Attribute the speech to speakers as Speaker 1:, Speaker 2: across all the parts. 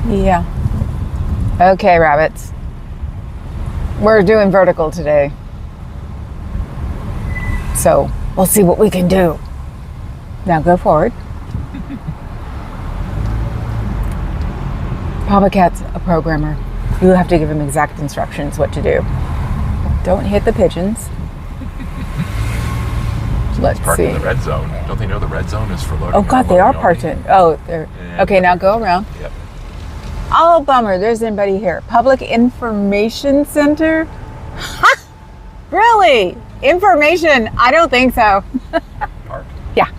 Speaker 1: Yeah. Okay, rabbits. We're doing vertical today. So we'll see what we can do. Now go forward. Papa Cat's a programmer. You have to give him exact instructions what to do. Don't hit the pigeons. Let's
Speaker 2: parked
Speaker 1: see.
Speaker 2: in the red zone. Don't they know the red zone is for loading?
Speaker 1: Oh God, they are parked in. Oh, they're okay. Now go around.
Speaker 2: Yep.
Speaker 1: Oh, bummer. There's anybody here. Public Information Center. Ha! Really? Information? I don't think so.
Speaker 2: Parked.
Speaker 1: Yeah.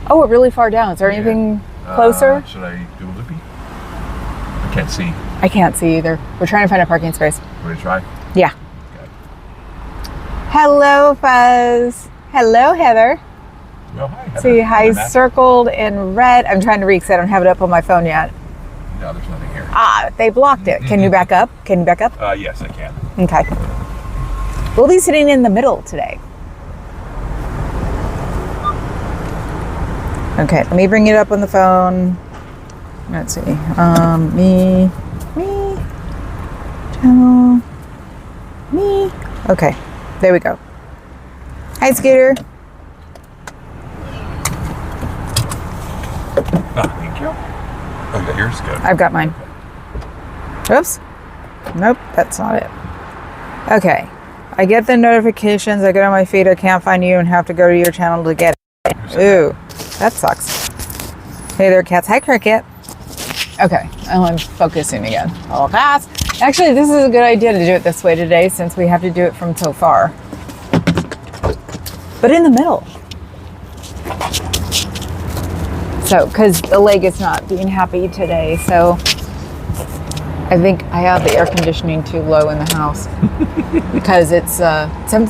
Speaker 1: Oh, we're really far down. Is there anything closer?
Speaker 2: Should I do a loopy? I can't see.
Speaker 1: I can't see either. We're trying to find a parking space.
Speaker 2: Want to try?
Speaker 1: Yeah.
Speaker 2: Okay.
Speaker 1: Hello, Fuzz. Hello, Heather.
Speaker 2: Oh, hi, Heather.
Speaker 1: See, hi, circled in red. I'm trying to read because I don't have it up on my phone yet.
Speaker 2: No, there's nothing here.
Speaker 1: Ah, they blocked it. Can you back up? Can you back up?
Speaker 2: Yes, I can.
Speaker 1: Okay. We'll be sitting in the middle today. Okay, let me bring it up on the phone. Let's see. Me, channel, me. Okay, there we go. Hi, Scooter.
Speaker 2: Thank you. Oh, yeah, yours is good.
Speaker 1: I've got mine. Oops. Nope, that's not it. Okay. I get the notifications. I get on my feed. I can't find you and have to go to your channel to get it. Ooh, that sucks. Hey there, cats. Hi, Cricket. Okay, I'm focusing again. All fast. Actually, this is a good idea to do it this way today since we have to do it from so far. But in the middle. So, because the leg is not being happy today, so I think I have the air conditioning too low in the house because it's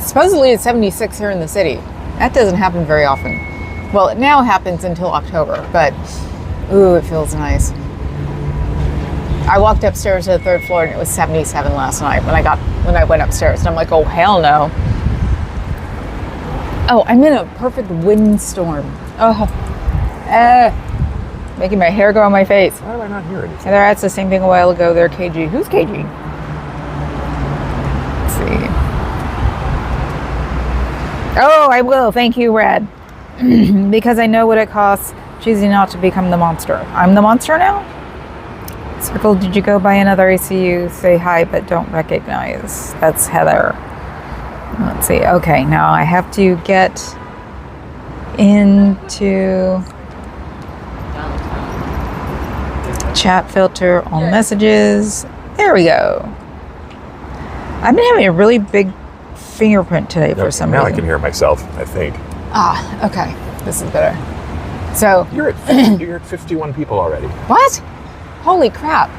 Speaker 1: supposedly it's 76 here in the city. That doesn't happen very often. Well, it now happens until October, but ooh, it feels nice. I walked upstairs to the 3rd floor and it was 77 last night when I went upstairs, and I'm like, oh hell no. Oh, I'm in a perfect windstorm. Making my hair go on my face.
Speaker 2: Why do I not hear anything?
Speaker 1: That's the same thing a while ago. They're KG. Who's KG? Let's see. Oh, I will. Thank you, Red. Because I know what it costs choosing not to become the monster. I'm the monster now? Circle, did you go by another ACU? Say hi, but don't recognize. That's Heather. Let's see. Okay, now I have to get into chat filter all messages. There we go. I've been having a really big fingerprint today for some reason.
Speaker 2: Now I can hear myself, I think.
Speaker 1: Ah, okay. This is better. So
Speaker 2: You're at 51 people already.
Speaker 1: what? Holy crap.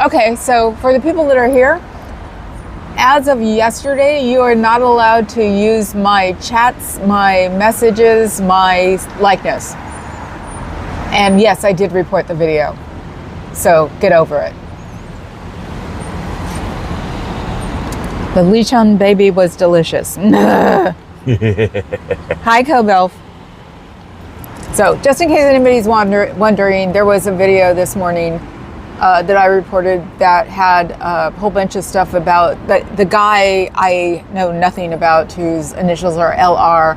Speaker 1: Okay, so for the people that are here, as of yesterday, you are not allowed to use my chats, my messages, my likeness. And yes, I did report the video. So get over it. The Lechon baby was delicious. Hi, Cobelf. So just in case anybody's wondering, there was a video this morning that I reported that had a whole bunch of stuff about the guy I know nothing about, whose initials are LR.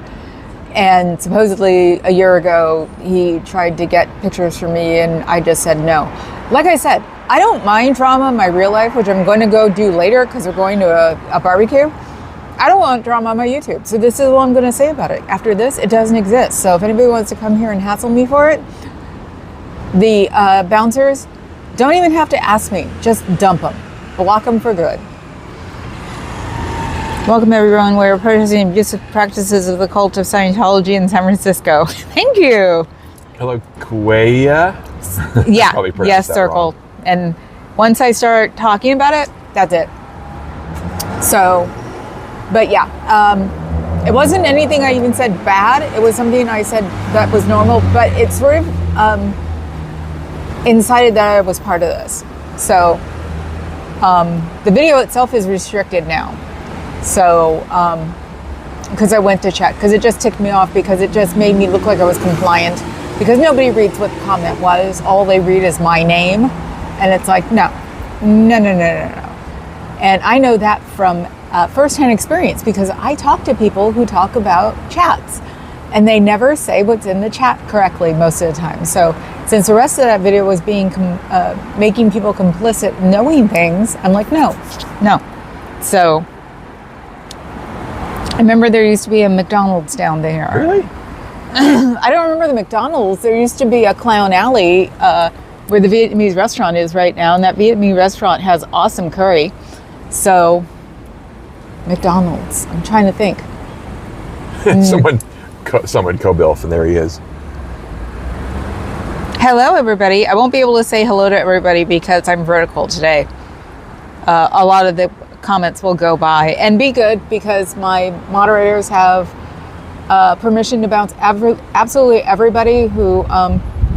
Speaker 1: And supposedly a year ago, he tried to get pictures from me and I just said no. Like I said, I don't mind drama in my real life, which I'm going to go do later because we're going to a barbecue. I don't want drama on my YouTube. So this is what I'm going to say about it. After this, it doesn't exist. So if anybody wants to come here and hassle me for it, the bouncers don't even have to ask me. Just dump them. Block them for good. Welcome everyone. We're practicing abusive practices of the cult of Scientology in San Francisco. Thank you.
Speaker 2: Hello, Kueya.
Speaker 1: Yeah, yes, circle. And once I start talking about it, that's it. So, but yeah, it wasn't anything I even said bad. It was something I said that was normal, but it sort of incited that I was part of this. So, the video itself is restricted now. So, because I went to check, because it just ticked me off because it just made me look like I was compliant. because nobody reads what the comment was. All they read is my name. And it's like, no. And I know that from firsthand experience because I talk to people who talk about chats and they never say what's in the chat correctly most of the time. So since the rest of that video was being making people complicit knowing things, I'm like, no. So I remember there used to be a McDonald's down there.
Speaker 2: Really?
Speaker 1: I don't remember the McDonald's. There used to be a Clown Alley where the Vietnamese restaurant is right now, and that Vietnamese restaurant has awesome curry. So, McDonald's. I'm trying to think.
Speaker 2: Someone co-bilf, and there he is.
Speaker 1: Hello, everybody. I won't be able to say hello to everybody because I'm vertical today. A lot of the comments will go by, and be good because my moderators have permission to bounce absolutely everybody who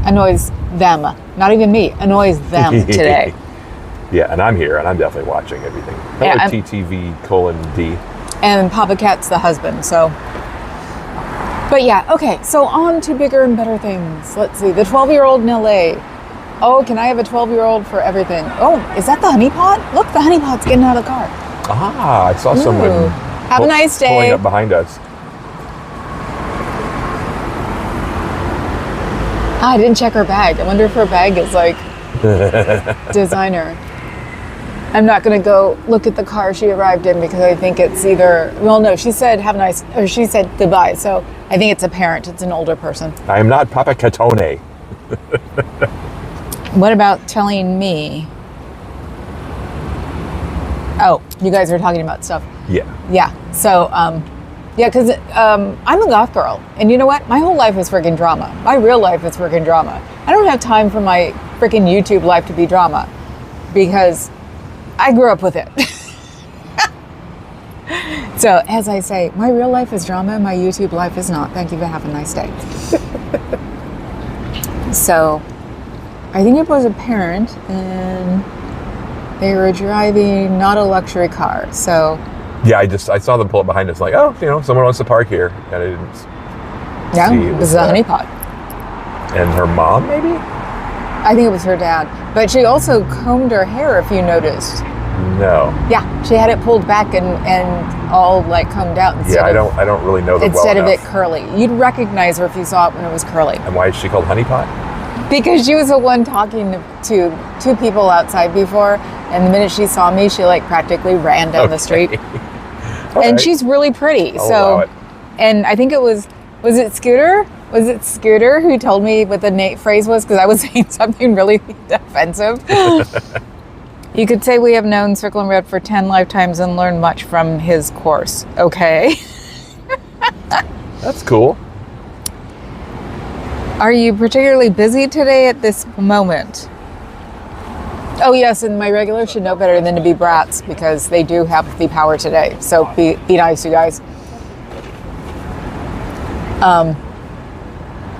Speaker 1: annoys them. Not even me, annoys them today.
Speaker 2: Yeah, and I'm here, and I'm definitely watching everything. Hello,
Speaker 1: Yeah,
Speaker 2: TTV:D.
Speaker 1: And Papa Cat's the husband, so. But yeah, okay, so on to bigger and better things. Let's see, the 12-year-old in LA. Oh, can I have a 12-year-old for everything? Oh, is that the Honeypot? Look, the Honeypot's getting out of the car.
Speaker 2: Ah, I saw someone
Speaker 1: Have a nice day.
Speaker 2: pulling up behind us.
Speaker 1: I didn't check her bag. I wonder if her bag is like designer. I'm not going to go look at the car she arrived in because I think it's either, well, no, she said have a nice, or she said goodbye. So I think it's a parent. It's an older person.
Speaker 2: I am not Papa Catone.
Speaker 1: What about telling me? Oh, you guys are talking about stuff.
Speaker 2: Yeah.
Speaker 1: Yeah. So, yeah, because I'm a goth girl. And you know what? My whole life is freaking drama. My real life is freaking drama. I don't have time for my freaking YouTube life to be drama because I grew up with it. So, as I say, my real life is drama. My YouTube life is not. Thank you. Have a nice day. So, I think it was a parent and they were driving not a luxury car. So,
Speaker 2: Yeah, I saw them pull up behind us, like, oh, someone wants to park here, and I didn't.
Speaker 1: yeah,
Speaker 2: see it
Speaker 1: this is a Honeypot.
Speaker 2: And her mom, maybe?
Speaker 1: I think it was her dad. But she also combed her hair, if you noticed.
Speaker 2: No.
Speaker 1: Yeah, she had it pulled back and all like combed out instead
Speaker 2: I don't really know them
Speaker 1: instead
Speaker 2: well
Speaker 1: of it
Speaker 2: enough.
Speaker 1: curly. You'd recognize her if you saw it when it was curly.
Speaker 2: And why is she called Honeypot?
Speaker 1: Because she was the one talking to two people outside before, and the minute she saw me, she like practically ran down the street.
Speaker 2: All
Speaker 1: And
Speaker 2: right.
Speaker 1: she's really pretty.
Speaker 2: I'll
Speaker 1: so
Speaker 2: allow it.
Speaker 1: And I think it was it Scooter? Was it Scooter who told me what the phrase was? Because I was saying something really offensive. You could say we have known Circle and Red for 10 lifetimes and learned much from his course. Okay.
Speaker 2: That's cool.
Speaker 1: Are you particularly busy today at this moment? Oh yes, and my regulars should know better than to be brats because they do have the power today. So be nice, you guys.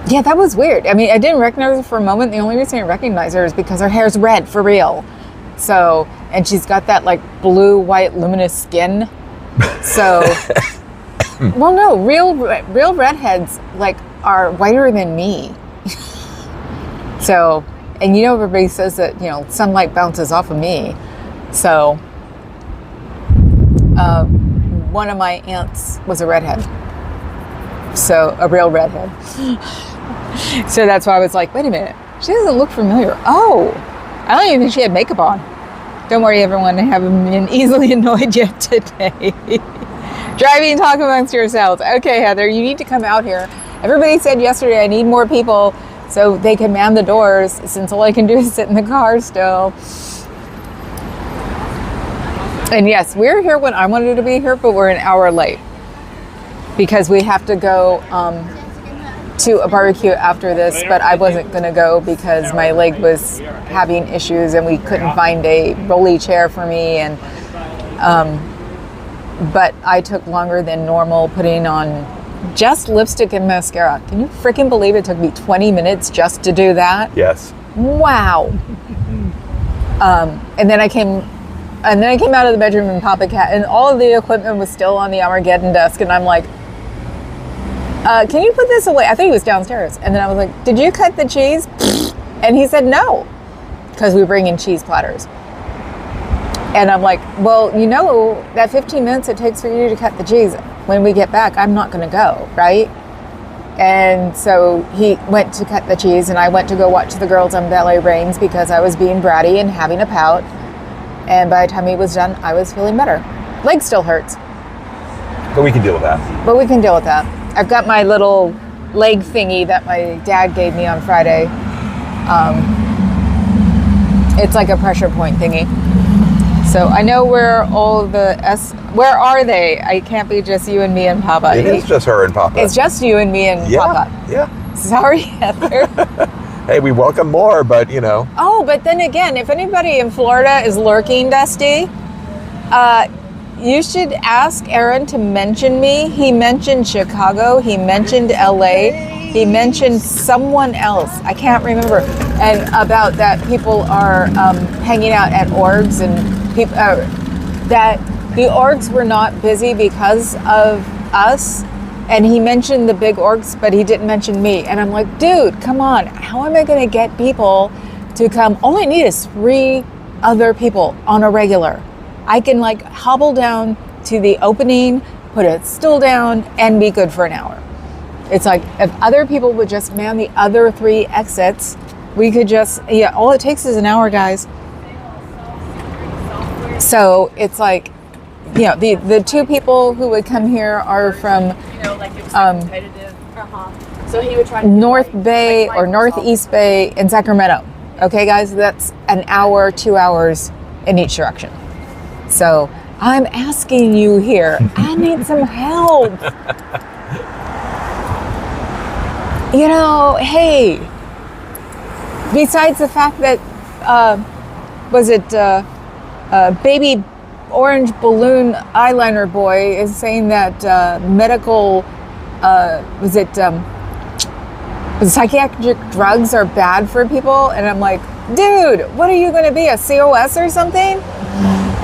Speaker 1: Yeah, that was weird. I mean, I didn't recognize her for a moment. The only reason I recognize her is because her hair's red for real. So, and she's got that like blue, white, luminous skin. So, well, no, real redheads like are whiter than me. So, and everybody says that, sunlight bounces off of me. So, one of my aunts was a redhead. So, a real redhead. So that's why I was like, wait a minute, she doesn't look familiar. Oh, I don't even think she had makeup on. Don't worry, everyone, I haven't been easily annoyed yet today. Driving and talk amongst yourselves. Okay, Heather, you need to come out here. Everybody said yesterday I need more people so they can man the doors since all I can do is sit in the car still. And yes, we're here when I wanted to be here, but we're an hour late because we have to go to a barbecue after this, but I wasn't going to go because my leg was having issues and we couldn't find a rolly chair for me. And but I took longer than normal putting on just lipstick and mascara. Can you freaking believe it took me 20 minutes just to do that?
Speaker 2: Yes.
Speaker 1: Wow. And then I came out of the bedroom and Papa Cat, and all of the equipment was still on the Armageddon desk, and I'm like, can you put this away? I think he was downstairs. And then I was like, did you cut the cheese? And he said no, because we bring in cheese platters. And I'm like, well, you know, that 15 minutes it takes for you to cut the cheese, when we get back, I'm not going to go, right? And so he went to cut the cheese, and I went to go watch the girls on ballet rings because I was being bratty and having a pout. And by the time he was done, I was feeling better. Leg still hurts.
Speaker 2: But we can deal with that.
Speaker 1: But we can deal with that. I've got my little leg thingy that my dad gave me on Friday. It's like a pressure point thingy. So I know where all the where are they? I can't be just you and me and Papa.
Speaker 2: It is just her and Papa.
Speaker 1: It's just you and me and Papa.
Speaker 2: Yeah.
Speaker 1: Sorry, Heather.
Speaker 2: Hey, we welcome more, but you know.
Speaker 1: Oh, but then again, if anybody in Florida is lurking, Dusty, you should ask Aaron to mention me. He mentioned Chicago. He mentioned LA. He mentioned someone else. I can't remember. And about that people are hanging out at orgs, and people that the orgs were not busy because of us. And he mentioned the big orgs, but he didn't mention me. And I'm like, dude, come on. How am I going to get people to come? All I need is 3 other people on a regular. I can like hobble down to the opening, put a stool down, and be good for an hour. It's like if other people would just man the other 3 exits, we could just, all it takes is an hour, guys. So it's like, the 2 people who would come here are from
Speaker 3: like it was competitive. So he would try to
Speaker 1: North Bay or Northeast Bay in Sacramento. Okay, guys, that's an hour, 2 hours in each direction. So I'm asking you here, I need some help. Hey, besides the fact that, baby orange balloon eyeliner boy is saying that medical, psychiatric drugs are bad for people? And I'm like, dude, what are you going to be, a COS or something?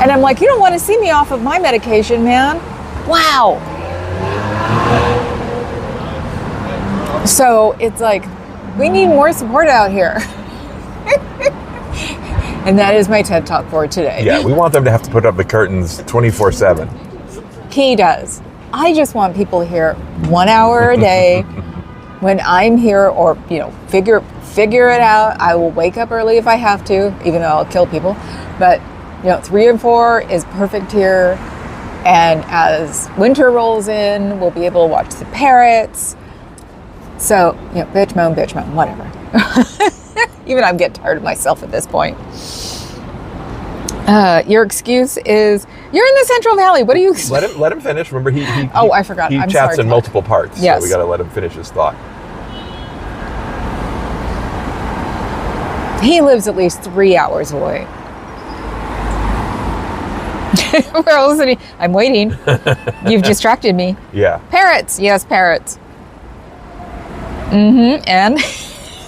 Speaker 1: And I'm like, you don't want to see me off of my medication, man. Wow. So it's like, we need more support out here. And that is my TED Talk for today.
Speaker 2: Yeah, we want them to have to put up the curtains 24/7.
Speaker 1: He does. I just want people here 1 hour a day when I'm here, or, figure it out. I will wake up early if I have to, even though I'll kill people. But, 3 and 4 is perfect here. And as winter rolls in, we'll be able to watch the parrots. So, bitch moan, whatever. Even I'm getting tired of myself at this point. Your excuse is, you're in the Central Valley. What do you...
Speaker 2: Let him finish. Remember,
Speaker 1: I forgot.
Speaker 2: He
Speaker 1: I'm
Speaker 2: chats
Speaker 1: sorry,
Speaker 2: in multiple parts.
Speaker 1: Yes.
Speaker 2: So we got to let him finish his thought.
Speaker 1: He lives at least 3 hours away. Where else is he? I'm waiting. You've distracted me.
Speaker 2: Yeah.
Speaker 1: Parrots. Yes, parrots. And?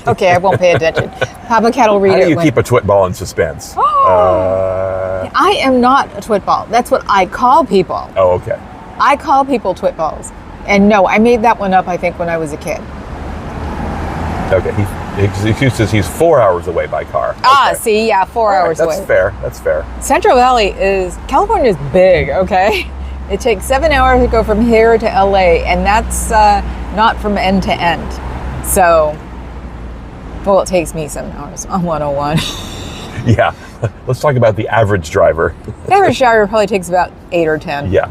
Speaker 1: Okay, I won't pay attention. Papa Cat will read it.
Speaker 2: How do you keep a twit ball in suspense?
Speaker 1: I am not a twit ball. That's what I call people.
Speaker 2: Oh, okay.
Speaker 1: I call people twit balls. And no, I made that one up, I think, when I was a kid.
Speaker 2: Okay. His excuse says he's 4 hours away by car. Okay.
Speaker 1: See, 4 hours away.
Speaker 2: That's fair.
Speaker 1: Central Valley California is big, okay? It takes 7 hours to go from here to LA, and that's not from end to end. So, it takes me 7 hours on 101.
Speaker 2: Yeah. Let's talk about the average driver.
Speaker 1: The average driver probably takes about 8 or 10.
Speaker 2: Yeah.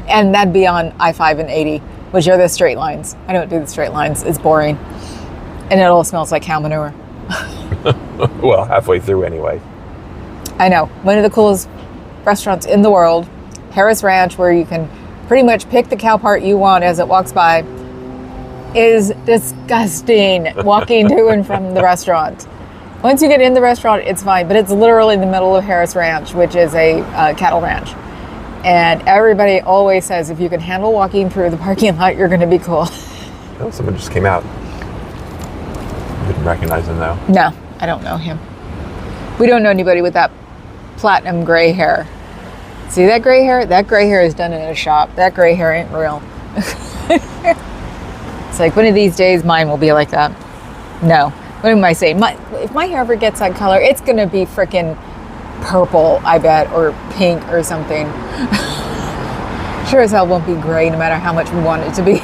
Speaker 1: And that'd be on I-5 and 80, which are the straight lines. I don't do the straight lines. It's boring. And it all smells like cow manure.
Speaker 2: Well, halfway through anyway.
Speaker 1: I know. One of the coolest restaurants in the world, Harris Ranch, where you can pretty much pick the cow part you want as it walks by, is disgusting walking to and from the restaurant. Once you get in the restaurant, it's fine, but it's literally in the middle of Harris Ranch, which is a cattle ranch. And everybody always says, if you can handle walking through the parking lot, you're going to be cool.
Speaker 2: Oh, someone just came out. Didn't recognize him though.
Speaker 1: No, I don't know him. We don't know anybody with that platinum gray hair. See that gray hair? That gray hair is done in a shop. That gray hair ain't real. It's like one of these days mine will be like that. No. What am I saying? If my hair ever gets that color, it's going to be freaking purple, I bet, or pink or something. Sure as hell won't be gray no matter how much we want it to be.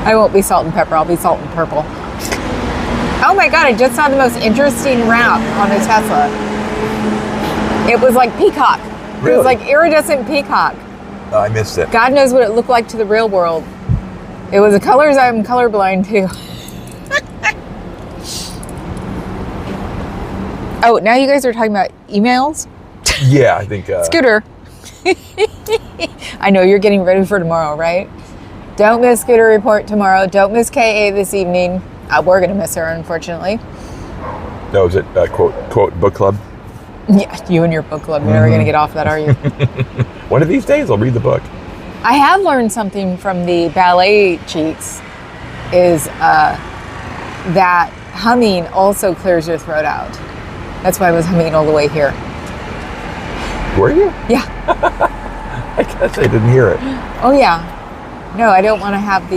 Speaker 1: I won't be salt and pepper. I'll be salt and purple. Oh my God, I just saw the most interesting wrap on a Tesla. It was like peacock.
Speaker 2: Really?
Speaker 1: It was like iridescent peacock.
Speaker 2: Oh, I missed it.
Speaker 1: God knows what it looked like to the real world. It was the colors I'm colorblind to. Oh, now you guys are talking about emails?
Speaker 2: Yeah, I think.
Speaker 1: Scooter. I know you're getting ready for tomorrow, right? Don't miss Scooter Report tomorrow. Don't miss KA this evening. We're going to miss her, unfortunately.
Speaker 2: No, is it quote book club?
Speaker 1: Yeah, you and your book club. You're never going to get off that, are you?
Speaker 2: One of these days, I'll read the book.
Speaker 1: I have learned something from the ballet cheats, is that humming also clears your throat out. That's why I was humming all the way here.
Speaker 2: Were you?
Speaker 1: Yeah.
Speaker 2: I guess I didn't hear it.
Speaker 1: Oh yeah. No, I don't want to have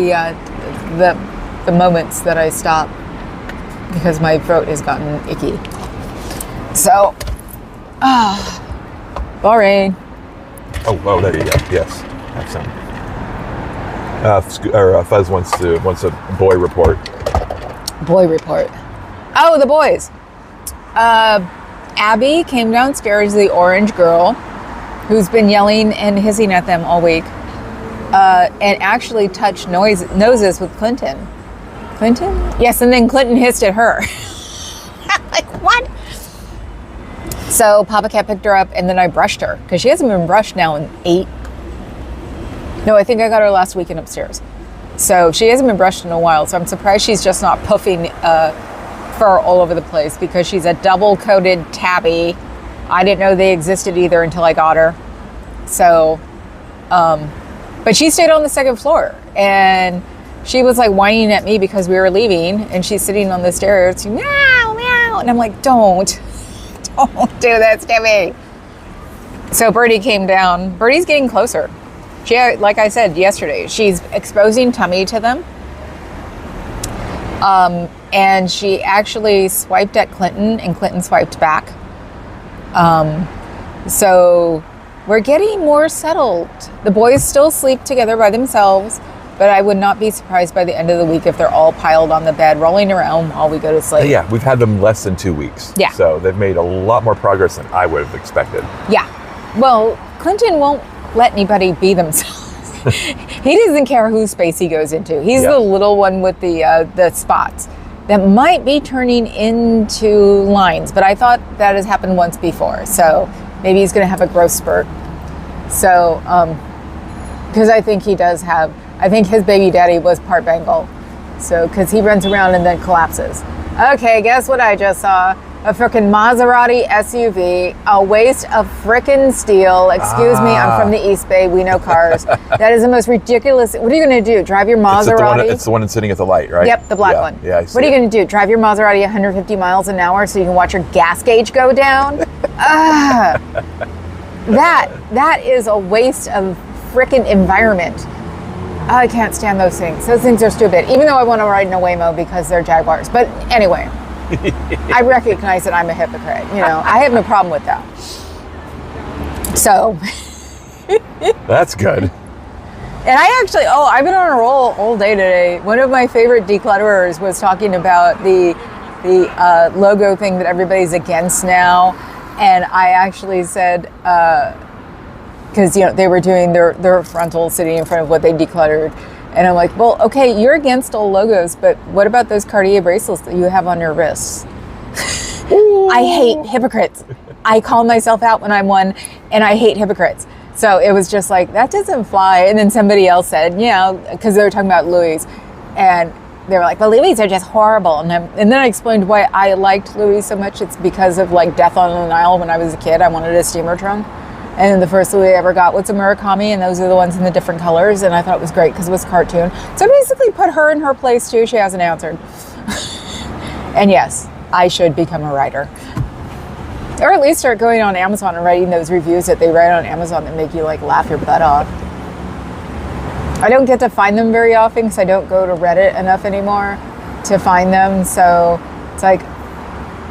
Speaker 1: the moments that I stop because my throat has gotten icky. So, boring.
Speaker 2: Oh, there you go. Yes, have some. Fuzz wants a boy report.
Speaker 1: Boy report. Oh, the boys. Abby came downstairs, the orange girl, who's been yelling and hissing at them all week, and actually touched noses with Clinton. Clinton? Yes, and then Clinton hissed at her. Like, what? So Papa Cat picked her up, and then I brushed her, because she hasn't been brushed now in 8. No, I think I got her last weekend upstairs. So she hasn't been brushed in a while, so I'm surprised she's just not puffing fur all over the place, because she's a double-coated tabby. I didn't know they existed either until I got her. So, but she stayed on the second floor, and she was like whining at me because we were leaving, and she's sitting on the stairs, meow, meow, and I'm like, don't do that, Stevie. So Birdie came down. Birdie's getting closer. She, like I said yesterday, she's exposing tummy to them. And she actually swiped at Clinton, and Clinton swiped back. So we're getting more settled. The boys still sleep together by themselves, but I would not be surprised by the end of the week if they're all piled on the bed, rolling around while we go to sleep.
Speaker 2: Yeah, we've had them less than 2 weeks.
Speaker 1: Yeah.
Speaker 2: So they've made a lot more progress than I would have expected.
Speaker 1: Yeah. Well, Clinton won't let anybody be themselves. He doesn't care whose space he goes into. He's the little one with the spots that might be turning into lines, but I thought that has happened once before. So maybe he's going to have a growth spurt. So, because I think he does have, I think his baby daddy was part Bengal. So, because he runs around and then collapses. Okay, guess what I just saw? A frickin' Maserati SUV, a waste of frickin' steel. Excuse me, I'm from the East Bay. We know cars. That is the most ridiculous. What are you going to do? Drive your Maserati?
Speaker 2: It's the one that's sitting at the light, right?
Speaker 1: Yep, the black one.
Speaker 2: Yeah, I see.
Speaker 1: What are you going to do? Drive your Maserati 150 miles an hour so you can watch your gas gauge go down? That is a waste of frickin' environment. I can't stand those things. Those things are stupid. Even though I want to ride in a Waymo because they're Jaguars. But anyway. I recognize that I'm a hypocrite. You know, I have no problem with that. So.
Speaker 2: That's good.
Speaker 1: And I actually, I've been on a roll all day today. One of my favorite declutterers was talking about the logo thing that everybody's against now. And I actually said, because, you know, they were doing their frontal sitting in front of what they decluttered. And I'm like, well, okay, you're against all logos, but what about those Cartier bracelets that you have on your wrists? I hate hypocrites. I call myself out when I'm one, and I hate hypocrites. So it was just like, that doesn't fly. And then somebody else said, yeah, because they were talking about Louis. And they were like, well, Louis are just horrible. And then I explained why I liked Louis so much. It's because of like Death on the Nile. When I was a kid, I wanted a steamer trunk. And then the first Louis I ever got was a Murakami, and those are the ones in the different colors. And I thought it was great because it was cartoon. So I basically put her in her place too. She hasn't answered. And yes, I should become a writer. Or at least start going on Amazon and writing those reviews that they write on Amazon that make you like laugh your butt off. I don't get to find them very often because I don't go to Reddit enough anymore to find them. So it's like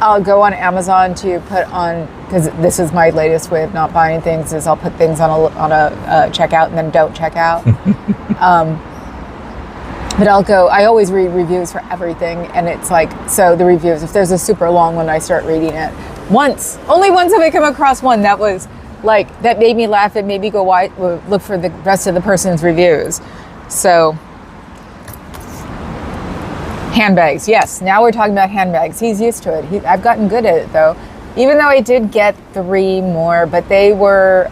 Speaker 1: I'll go on Amazon to put on, because this is my latest way of not buying things, is I'll put things on a checkout and then don't check out. But I always read reviews for everything, and it's like, so the reviews, if there's a super long one, I start reading it. Only once have I come across one that was like, that made me laugh. It made me go look for the rest of the person's reviews. So, handbags, yes. Now we're talking about handbags. He's used to it. I've gotten good at it though. Even though I did get 3 more, but they were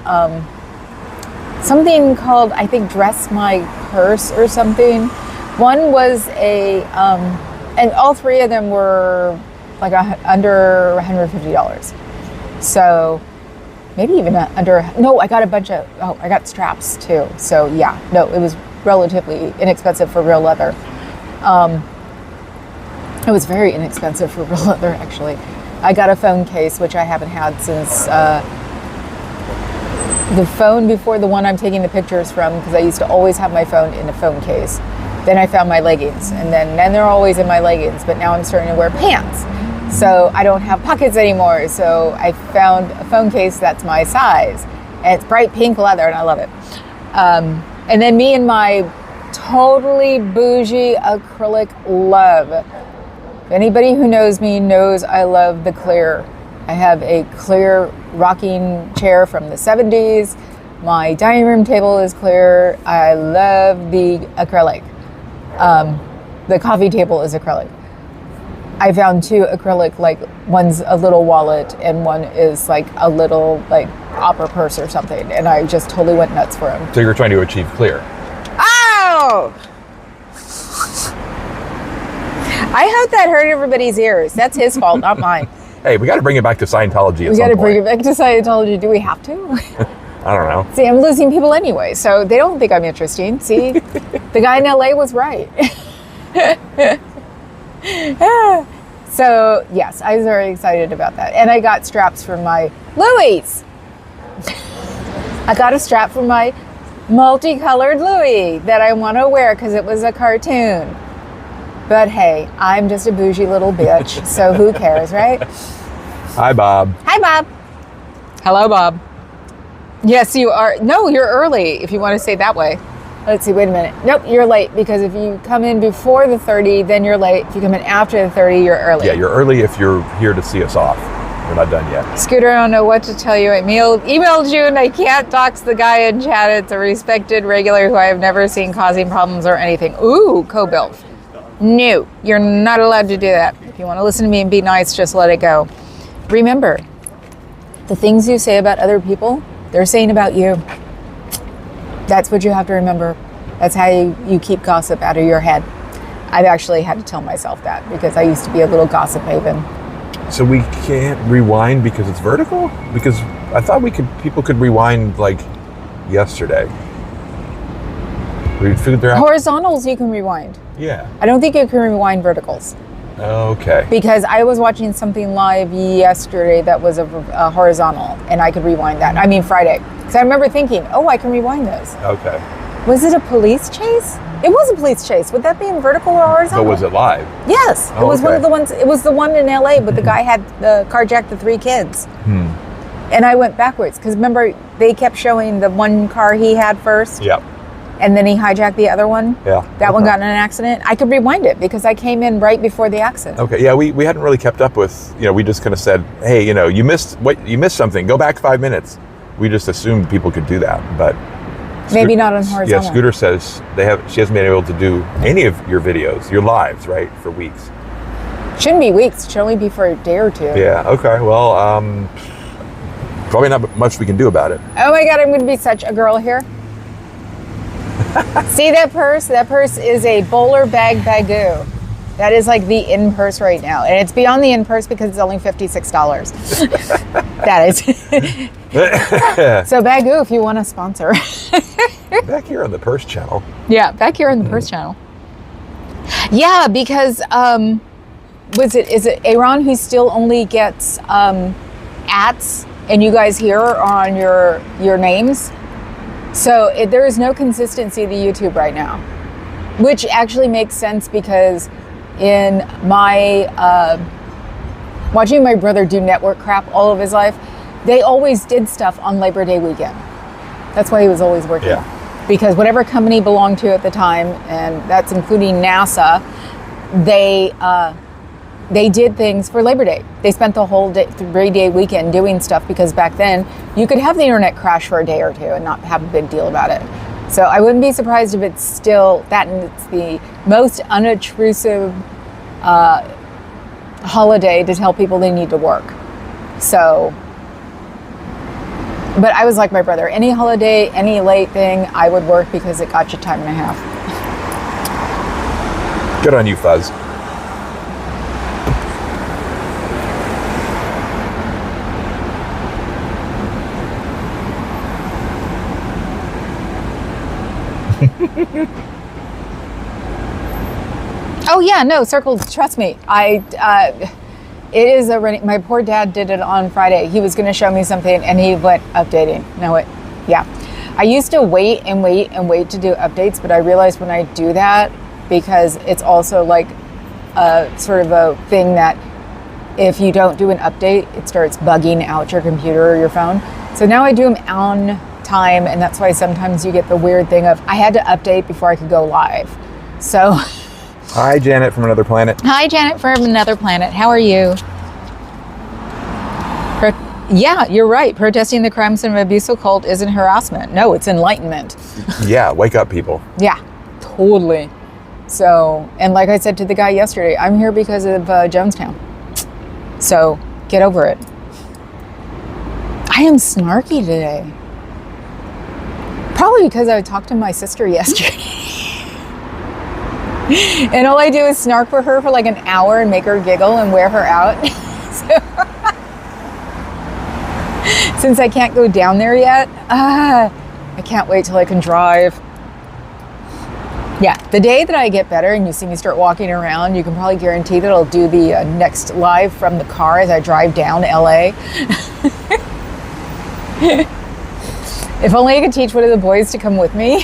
Speaker 1: something called, I think, Dress My Purse or something. One was and all 3 of them were like under $150. So maybe even no, I got a bunch of, I got straps too. So yeah, no, it was relatively inexpensive for real leather. It was very inexpensive for real leather, actually. I got a phone case, which I haven't had since the phone before the one I'm taking the pictures from, because I used to always have my phone in a phone case. Then I found my leggings, and then they're always in my leggings, but now I'm starting to wear pants. So I don't have pockets anymore. So I found a phone case that's my size, and it's bright pink leather, and I love it. And then me and my totally bougie acrylic love. Anybody who knows me knows I love the clear. I have a clear rocking chair from the 70s. My dining room table is clear. I love the acrylic. The coffee table is acrylic. I found 2 acrylic, like one's a little wallet and one is like a little like opera purse or something. And I just totally went nuts for them.
Speaker 2: So you're trying to achieve clear.
Speaker 1: Oh! I hope that hurt everybody's ears. That's his fault, not mine.
Speaker 2: Hey, we got to bring it back to Scientology at
Speaker 1: We
Speaker 2: some
Speaker 1: got to
Speaker 2: point.
Speaker 1: bring it back to Scientology. Do we have to?
Speaker 2: I don't know.
Speaker 1: See, I'm losing people anyway, so they don't think I'm interesting. See, the guy in LA was right. So, yes, I was very excited about that. And I got straps for my Louis. I got a strap for my multicolored Louis that I want to wear because it was a cartoon. But hey, I'm just a bougie little bitch, so who cares, right?
Speaker 2: Hi, Bob.
Speaker 1: Hi, Bob. Hello, Bob. Yes, you are. No, you're early, if you want to say it that way. Let's see, wait a minute. Nope, you're late, because if you come in before the 30, then you're late. If you come in after the 30, you're early.
Speaker 2: Yeah, you're early if you're here to see us off. We're not done yet.
Speaker 1: Scooter, I don't know what to tell you. I emailed you, and I can't dox the guy in chat. It's a respected regular who I have never seen causing problems or anything. Ooh, co-built. No, you're not allowed to do that. If you want to listen to me and be nice, just let it go. Remember, the things you say about other people, they're saying about you. That's what you have to remember. That's how you keep gossip out of your head. I've actually had to tell myself that because I used to be a little gossip haven.
Speaker 2: So we can't rewind because it's vertical? Because I thought people could rewind like yesterday. We figured out.
Speaker 1: Horizontals you can rewind.
Speaker 2: Yeah.
Speaker 1: I don't think you can rewind verticals.
Speaker 2: Okay.
Speaker 1: Because I was watching something live yesterday that was a horizontal, and I could rewind that. I mean Friday. Because I remember thinking, I can rewind this.
Speaker 2: Okay.
Speaker 1: Was it a police chase? It was a police chase. Would that be in vertical or horizontal?
Speaker 2: But was it live?
Speaker 1: Yes. It was one of the ones. It was the one in LA, but the guy had carjacked the 3 kids. And I went backwards because remember they kept showing the one car he had first.
Speaker 2: Yep.
Speaker 1: And then he hijacked the other one.
Speaker 2: Yeah.
Speaker 1: That one got in an accident. I could rewind it because I came in right before the accident.
Speaker 2: Okay. Yeah, we hadn't really kept up with, we just kind of said, hey, you missed something. Go back 5 minutes. We just assumed people could do that, but
Speaker 1: maybe not on horizontal.
Speaker 2: Yeah, Scooter says she hasn't been able to do any of your videos, your lives, right, for weeks.
Speaker 1: Shouldn't be weeks. It should only be for a day or 2.
Speaker 2: Yeah. Okay. Well, probably not much we can do about it.
Speaker 1: Oh my God, I'm going to be such a girl here. See that purse? That purse is a bowler bag bagoo. That is like the in purse right now. And it's beyond the in purse because it's only $56. That is. So bagoo, if you want to sponsor.
Speaker 2: Back here on the purse channel.
Speaker 1: Yeah, back here on the purse channel. Yeah, because is it Aaron who still only gets ats and you guys here are on your names? So there is no consistency to YouTube right now, which actually makes sense because in my watching my brother do network crap all of his life, they always did stuff on Labor Day weekend. That's why he was always working.
Speaker 2: Yeah.
Speaker 1: Because whatever company he belonged to at the time, and that's including NASA, they did things for Labor Day. They spent the whole day, 3-day weekend doing stuff because back then you could have the internet crash for a day or two and not have a big deal about it. So I wouldn't be surprised if it's still that, and it's the most unobtrusive holiday to tell people they need to work. So, but I was like my brother, any holiday, any late thing, I would work because it got you time and a half.
Speaker 2: Good on you, Fuzz.
Speaker 1: Oh yeah, no, circles, trust me. It is a running, my poor dad did it on Friday. He was gonna show me something and he went updating. Yeah. I used to wait and wait and wait to do updates, but I realized when I do that, because it's also like a sort of a thing that if you don't do an update, it starts bugging out your computer or your phone. So now I do them on time, and that's why sometimes you get the weird thing of I had to update before I could go live. So
Speaker 2: Hi, Janet from another planet.
Speaker 1: hi, Janet from another planet. How are you? Yeah, you're right. Protesting the crimes of abuse cult isn't harassment. No, it's enlightenment.
Speaker 2: Yeah, wake up, people.
Speaker 1: Yeah, totally. So, and like I said to the guy yesterday, I'm here because of Jonestown. So, get over it. I am snarky today. Probably because I talked to my sister yesterday. And all I do is snark for her for like an hour and make her giggle and wear her out. Since I can't go down there yet, I can't wait till I can drive. Yeah, the day that I get better and you see me start walking around, you can probably guarantee that I'll do the next live from the car as I drive down LA. If only I could teach one of the boys to come with me.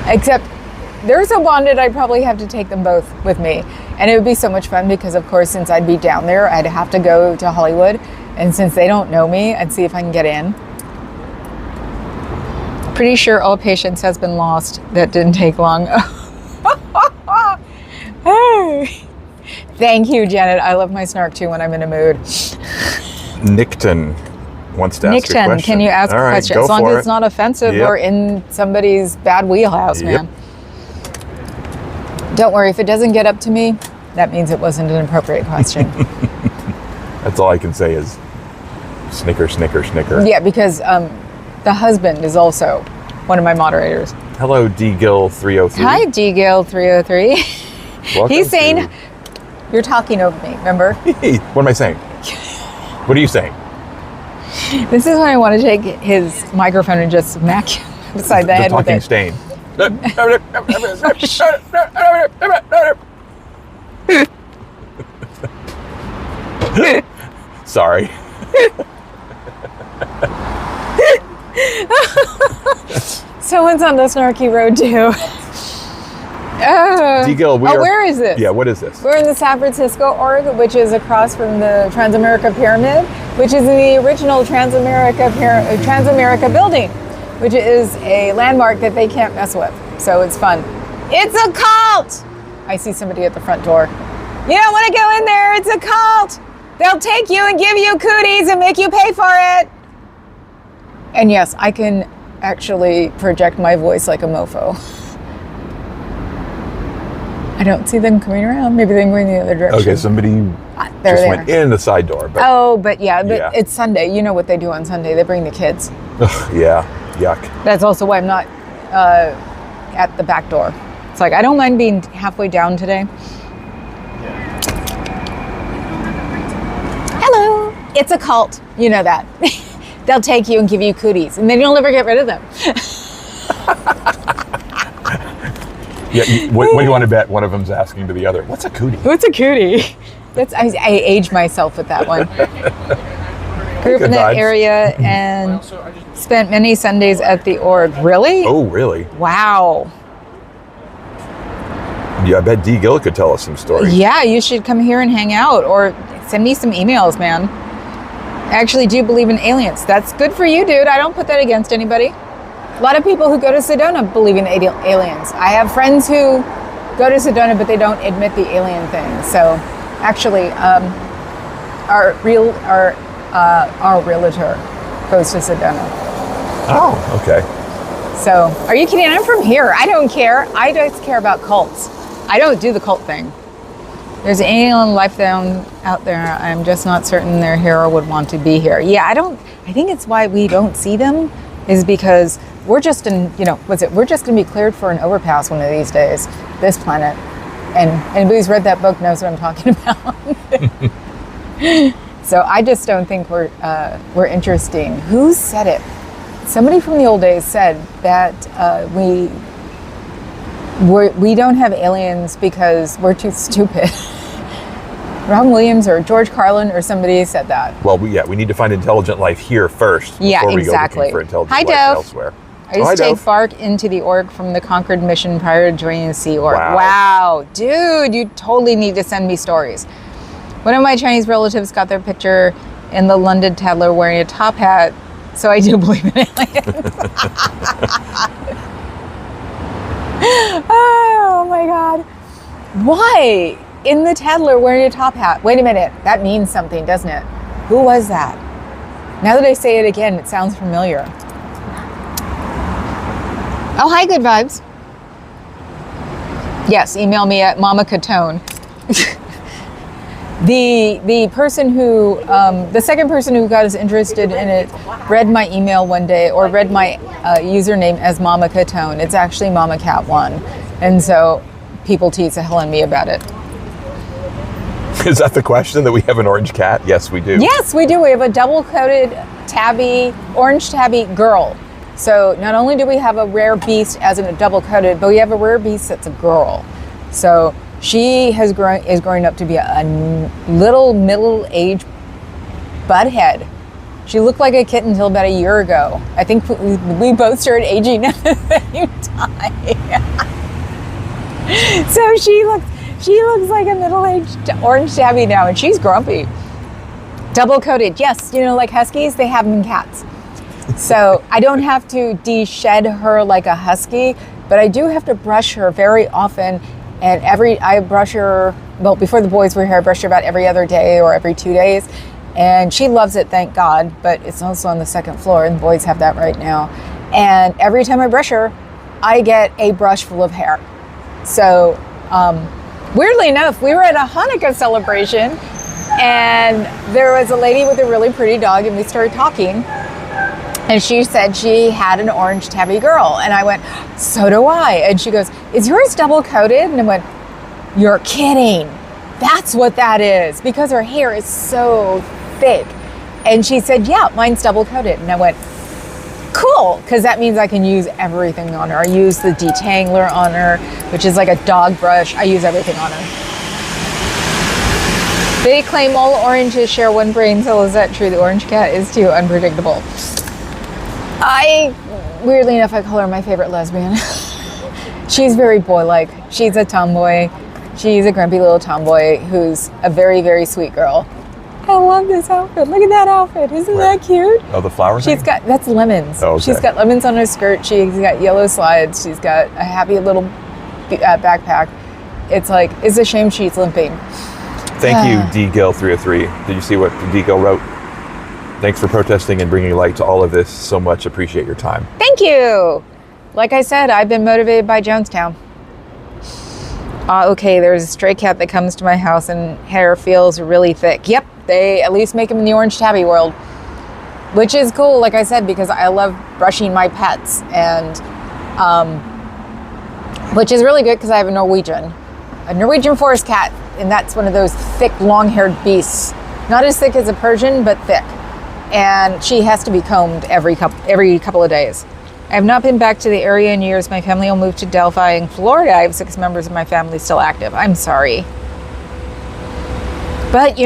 Speaker 1: Except there's a bond that I'd probably have to take them both with me. And it would be so much fun because, of course, since I'd be down there, I'd have to go to Hollywood. And since they don't know me, I'd see if I can get in. Pretty sure all patience has been lost. That didn't take long. Thank you, Janet. I love my snark too when I'm in a mood.
Speaker 2: Nickton wants to ask a question.
Speaker 1: Nickton, can you ask a question? As long as it's not offensive or in somebody's bad wheelhouse, man. Don't worry, if it doesn't get up to me, that means it wasn't an appropriate question.
Speaker 2: That's all I can say is snicker, snicker, snicker.
Speaker 1: Yeah, because the husband is also one of my moderators.
Speaker 2: Hello, DGill303.
Speaker 1: Hi, DGill303.
Speaker 2: Welcome.
Speaker 1: He's saying, you're talking over me, remember?
Speaker 2: Hey, what am I saying? What are you saying?
Speaker 1: This is when I want to take his microphone and just smack him beside the head with
Speaker 2: talking
Speaker 1: it.
Speaker 2: stain. Sorry.
Speaker 1: Someone's on the snarky road too.
Speaker 2: DGill,
Speaker 1: where is this?
Speaker 2: Yeah, what is this?
Speaker 1: We're in the San Francisco org, which is across from the Transamerica Pyramid, which is the original Transamerica building, which is a landmark that they can't mess with. So it's fun. It's a cult! I see somebody at the front door. You don't want to go in there, it's a cult! They'll take you and give you cooties and make you pay for it! And yes, I can actually project my voice like a mofo. I don't see them coming around. Maybe they're going the other direction.
Speaker 2: Okay, somebody just went in the side door. But
Speaker 1: It's Sunday. You know what they do on Sunday. They bring the kids.
Speaker 2: Yeah, yuck.
Speaker 1: That's also why I'm not at the back door. It's like, I don't mind being halfway down today. Hello. It's a cult. You know that. They'll take you and give you cooties, and then you'll never get rid of them.
Speaker 2: Yeah, what do you want to bet? One of them's asking to the other, what's a cootie?
Speaker 1: What's a cootie? I aged myself with that one. Grew up
Speaker 2: Good
Speaker 1: in that
Speaker 2: vibes.
Speaker 1: area and spent many Sundays at the org. Really?
Speaker 2: Oh, really?
Speaker 1: Wow.
Speaker 2: Yeah, I bet D. Gill could tell us some stories.
Speaker 1: Yeah, you should come here and hang out or send me some emails, man. I actually do believe in aliens. That's good for you, dude. I don't put that against anybody. A lot of people who go to Sedona believe in aliens. I have friends who go to Sedona, but they don't admit the alien thing. So actually, our realtor goes to Sedona.
Speaker 2: Oh, okay.
Speaker 1: So, are you kidding? I'm from here. I don't care. I just care about cults. I don't do the cult thing. There's alien life out there. I'm just not certain they're here or would want to be here. Yeah, I think it's why we don't see them is because we're just we're just going to be cleared for an overpass one of these days, this planet. And anybody who's read that book knows what I'm talking about. So I just don't think we're interesting. Who said it? Somebody from the old days said that we don't have aliens because we're too stupid. Robin Williams or George Carlin or somebody said that.
Speaker 2: Well, we need to find intelligent life here first before we go looking for intelligent life elsewhere.
Speaker 1: I used to take bark into the org from the Concord mission prior to joining the Sea Org. Wow. Dude, you totally need to send me stories. One of my Chinese relatives got their picture in the London Tattler wearing a top hat, so I do believe in aliens. Oh my God. Why? In the Tattler wearing a top hat. Wait a minute. That means something, doesn't it? Who was that? Now that I say it again, it sounds familiar. Oh, hi, good vibes. Yes, email me at Mama Catone. The person who, the second person who got us interested in it read my email one day or read my username as Mama Catone. It's actually Mama Cat 1. And so people tease the hell out of me about it.
Speaker 2: Is that the question, that we have an orange cat? Yes, we do.
Speaker 1: Yes, we do. We have a double-coated tabby, orange tabby girl. So not only do we have a rare beast as in a double-coated, but we have a rare beast that's a girl. So she is growing up to be a little middle-aged butthead. She looked like a kitten until about a year ago. I think we both started aging at the same time. So she looks like a middle-aged orange tabby now, and she's grumpy. Double-coated, yes, like huskies, they have them in cats. So I don't have to de-shed her like a husky, but I do have to brush her very often. And I brush her, well, before the boys were here, I brushed her about every other day or every 2 days. And she loves it, thank God, but it's also on the second floor, and the boys have that right now. And every time I brush her, I get a brush full of hair. So weirdly enough, we were at a Hanukkah celebration, and there was a lady with a really pretty dog, and we started talking. And she said she had an orange tabby girl. And I went, so do I. And she goes, is yours double coated? And I went, you're kidding. That's what that is, because her hair is so thick. And she said, yeah, mine's double coated. And I went, cool, because that means I can use everything on her. I use the detangler on her, which is like a dog brush. I use everything on her. They claim all oranges share one brain cell. Is that true? The orange cat is too unpredictable. Weirdly enough, I call her my favorite lesbian. She's very boy-like. She's a tomboy. She's a grumpy little tomboy who's a very, very sweet girl. I love this outfit. Look at that outfit. Isn't that cute?
Speaker 2: Oh, the flower thing?
Speaker 1: That's lemons.
Speaker 2: Oh, okay. She's
Speaker 1: got lemons on her skirt. She's got yellow slides. She's got a happy little backpack. It's a shame she's limping.
Speaker 2: Thank you, D. Gill 303. Did you see what D. Gill wrote? Thanks for protesting and bringing light to all of this. So much appreciate your time.
Speaker 1: Thank you. Like I said, I've been motivated by Jonestown. Okay, there's a stray cat that comes to my house and hair feels really thick. Yep, they at least make them in the orange tabby world, which is cool, like I said, because I love brushing my pets, and which is really good because I have a Norwegian forest cat, and that's one of those thick, long-haired beasts. Not as thick as a Persian, but thick. And she has to be combed every couple of days. I have not been back to the area in years. My family will move to Delphi in Florida. I have 6 members of my family still active. I'm sorry. But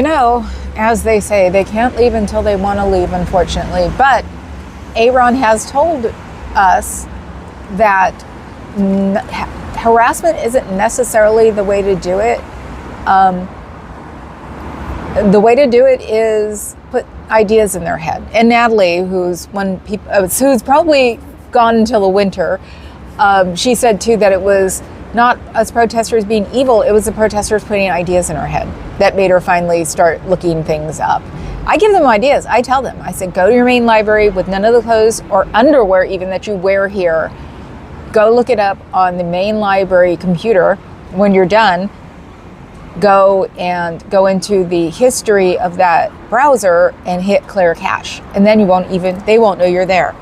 Speaker 1: as they say, they can't leave until they want to leave, unfortunately. But Aaron has told us that harassment isn't necessarily the way to do it. The way to do it is put ideas in their head. And Natalie, who's probably gone until the winter, she said too that it was not us protesters being evil, it was the protesters putting ideas in her head that made her finally start looking things up. I give them ideas. I tell them, I said, go to your main library with none of the clothes or underwear even that you wear here. Go look it up on the main library computer. When you're done, go into the history of that browser and hit clear cache. And then they won't know you're there.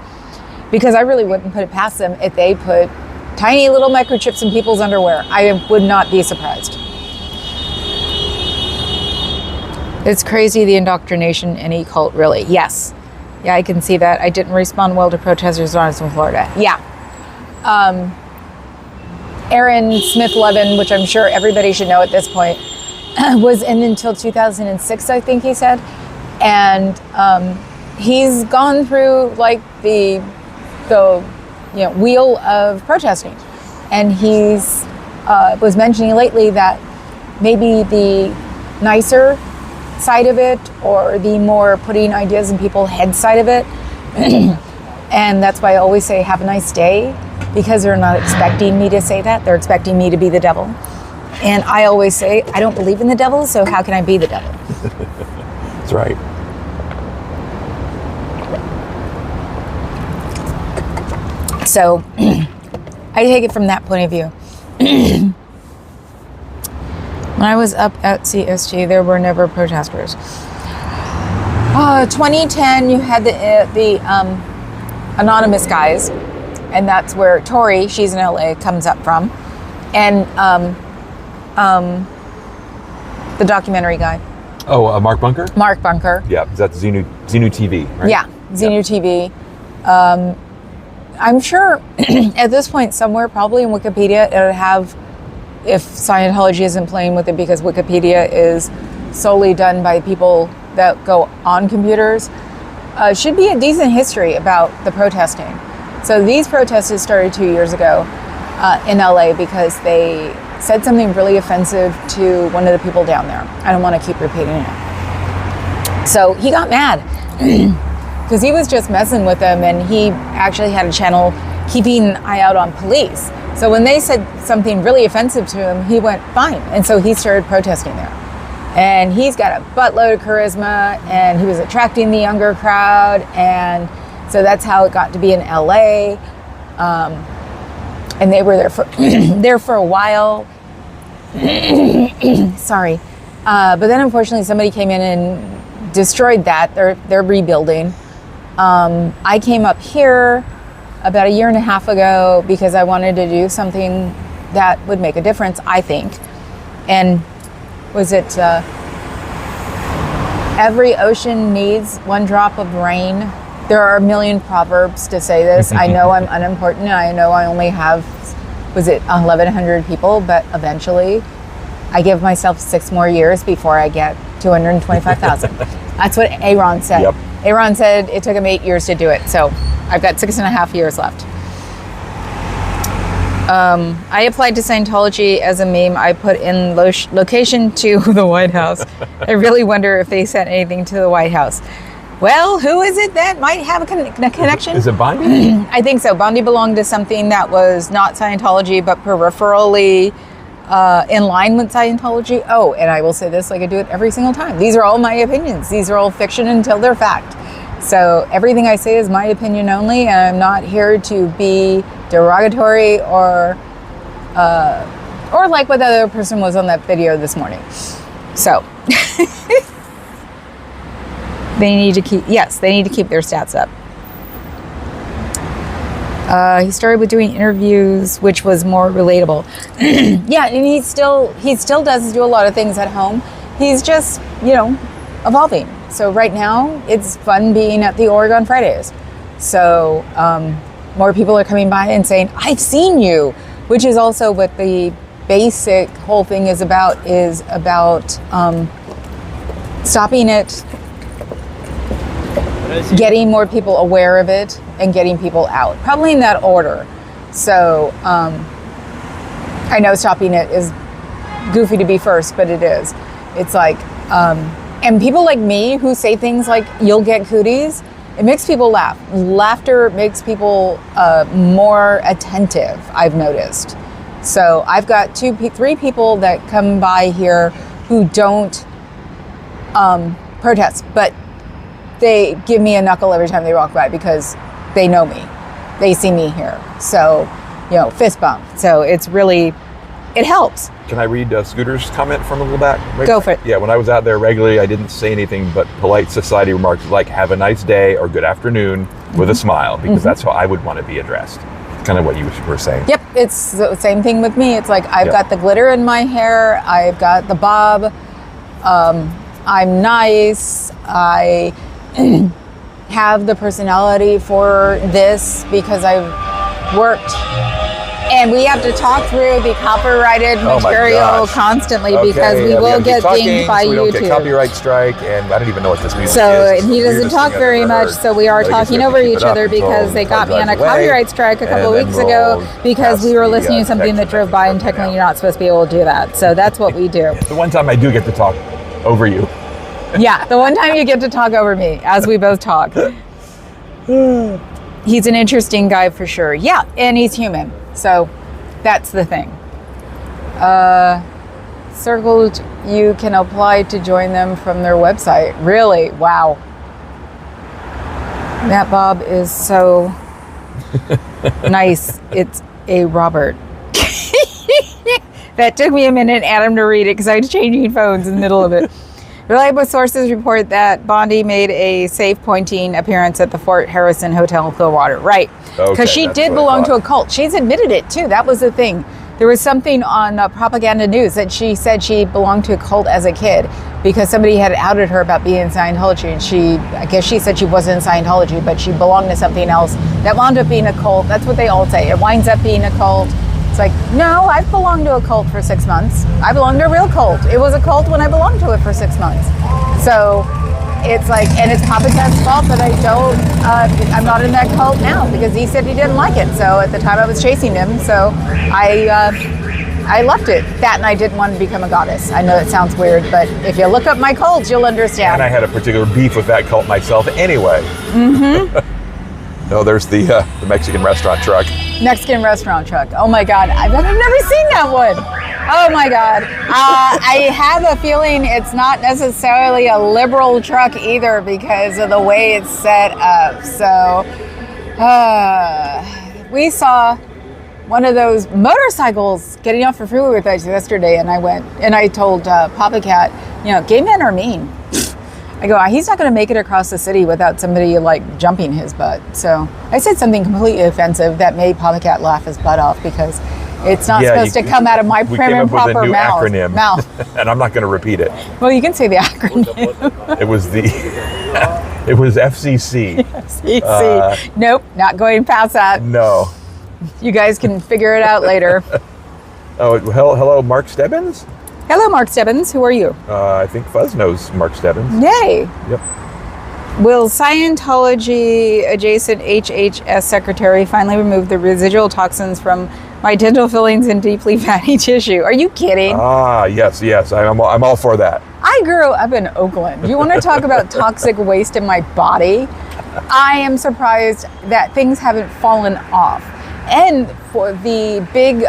Speaker 1: Because I really wouldn't put it past them if they put tiny little microchips in people's underwear. I would not be surprised. It's crazy, the indoctrination in a cult, really. Yes. Yeah, I can see that. I didn't respond well to protesters when I was in Florida. Yeah. Aaron Smith-Levin, which I'm sure everybody should know at this point, was in until 2006, I think he said. And he's gone through like the wheel of protesting. And he's was mentioning lately that maybe the nicer side of it, or the more putting ideas in people's head side of it. And that's why I always say, have a nice day, because they're not expecting me to say that. They're expecting me to be the devil. And I always say, I don't believe in the devil, so how can I be the devil?
Speaker 2: That's right.
Speaker 1: So I take it from that point of view. When I was up at CSG, there were never protesters. 2010, you had the anonymous guys, and that's where Tori, she's in LA, comes up from, and the documentary guy.
Speaker 2: Oh, Mark Bunker?
Speaker 1: Mark Bunker.
Speaker 2: Yeah, is that Xenu TV, right?
Speaker 1: Yeah, Xenu TV. I'm sure at this point somewhere, probably in Wikipedia, it would have, if Scientology isn't playing with it, because Wikipedia is solely done by people that go on computers, should be a decent history about the protesting. So these protests started 2 years ago in LA because they said something really offensive to one of the people down there. I don't want to keep repeating it. So he got mad because he was just messing with them, and he actually had a channel keeping an eye out on police. So when they said something really offensive to him, he went fine. And so he started protesting there. And he's got a buttload of charisma, and he was attracting the younger crowd. And so that's how it got to be in LA. And they were there for there for a while. Sorry. But then unfortunately somebody came in and destroyed that. They're rebuilding. I came up here about 1.5 years ago because I wanted to do something that would make a difference, I think. And was it every ocean needs one drop of rain? There are a million proverbs to say this. I know I'm unimportant, and I know I only have, 1,100 people, but eventually I give myself 6 more years before I get 225,000. That's what Aaron said.
Speaker 2: Yep.
Speaker 1: Aaron said it took him 8 years to do it. So I've got 6.5 years left. I applied to Scientology as a meme. I put in location to the White House. I really wonder if they sent anything to the White House. Well, who is it that might have a connection?
Speaker 2: Is it Bondi?
Speaker 1: I think so. Bondi belonged to something that was not Scientology, but peripherally in line with Scientology. Oh, and I will say this like I do it every single time. These are all my opinions. These are all fiction until they're fact. So everything I say is my opinion only, and I'm not here to be derogatory or like what the other person was on that video this morning. So they need to keep their stats up. He started with doing interviews, which was more relatable. Yeah, and he still does do a lot of things at home. He's just, evolving. So right now, it's fun being at the Oregon Fridays. So more people are coming by and saying, I've seen you, which is also what the basic whole thing is about stopping it, getting more people aware of it, and getting people out. Probably in that order. So I know stopping it is goofy to be first, but it is. It's like, and people like me who say things like, you'll get cooties, it makes people laugh. Laughter makes people more attentive, I've noticed. So I've got 3 people that come by here who don't protest, but they give me a knuckle every time they walk by because they know me. They see me here. So, fist bump. So it's really, it helps.
Speaker 2: Can I read Scooter's comment from a little back?
Speaker 1: Go for it.
Speaker 2: Yeah, when I was out there regularly, I didn't say anything but polite society remarks like, have a nice day or good afternoon with a smile, because that's how I would want to be addressed. Kind of what you were saying.
Speaker 1: Yep, it's the same thing with me. It's like, I've got the glitter in my hair, I've got the bob, I'm nice, I have the personality for this because I've worked. And we have to talk through the copyrighted material constantly because we will get dinged by
Speaker 2: so we
Speaker 1: YouTube.
Speaker 2: Don't get copyright strike, and I don't even know what this music
Speaker 1: so
Speaker 2: is.
Speaker 1: So he doesn't talk very much, so we are talking over each other because they got me on a copyright strike a couple of weeks ago because we were listening to something that drove by, and technically you're not supposed to be able to do that. So that's what we do.
Speaker 2: The one time I do get to talk over you.
Speaker 1: Yeah, the one time you get to talk over me as we both talk. He's an interesting guy for sure. Yeah, and he's human. So that's the thing. Circled, you can apply to join them from their website. Really? Wow. That Bob is so nice. It's a Robert. That took me a minute, Adam, to read it because I was changing phones in the middle of it. Reliable sources report that Bondi made a safe pointing appearance at the Fort Harrison Hotel in Clearwater. Right. Because she did belong to a cult. She's admitted it, too. That was the thing. There was something on propaganda news that she said she belonged to a cult as a kid because somebody had outed her about being in Scientology. And I guess she said she wasn't in Scientology, but she belonged to something else that wound up being a cult. That's what they all say. It winds up being a cult. It's like, no, I've belonged to a cult for 6 months. I belonged to a real cult. It was a cult when I belonged to it for 6 months. So it's like, and it's Papa Cat's fault that I'm not in that cult now because he said he didn't like it. So at the time I was chasing him, so I left it. That, and I didn't want to become a goddess. I know it sounds weird, but if you look up my cults, you'll understand.
Speaker 2: And I had a particular beef with that cult myself anyway. Mm-hmm. No, there's the Mexican restaurant truck.
Speaker 1: Mexican restaurant truck. Oh my God, I've never seen that one. Oh my God. I have a feeling it's not necessarily a liberal truck either because of the way it's set up. So we saw one of those motorcycles getting off the freeway with us yesterday, and I told Papa Cat, gay men are mean. I go, he's not going to make it across the city without somebody like jumping his butt. So I said something completely offensive that made Papa Cat laugh his butt off because it's not supposed to come out of my prim and proper mouth.
Speaker 2: Acronym. And I'm not going to repeat it.
Speaker 1: Well, you can say the acronym.
Speaker 2: It was FCC.
Speaker 1: FCC. Nope, not going past that.
Speaker 2: No.
Speaker 1: You guys can figure it out later.
Speaker 2: Oh, hello, Mark Stebbins?
Speaker 1: Hello, Mark Stebbins. Who are you?
Speaker 2: I think Fuzz knows Mark Stebbins.
Speaker 1: Yay.
Speaker 2: Yep.
Speaker 1: Will Scientology adjacent HHS secretary finally remove the residual toxins from my dental fillings and deeply fatty tissue? Are you kidding?
Speaker 2: Yes. I'm all for that.
Speaker 1: I grew up in Oakland. You want to talk about toxic waste in my body? I am surprised that things haven't fallen off. And for the big,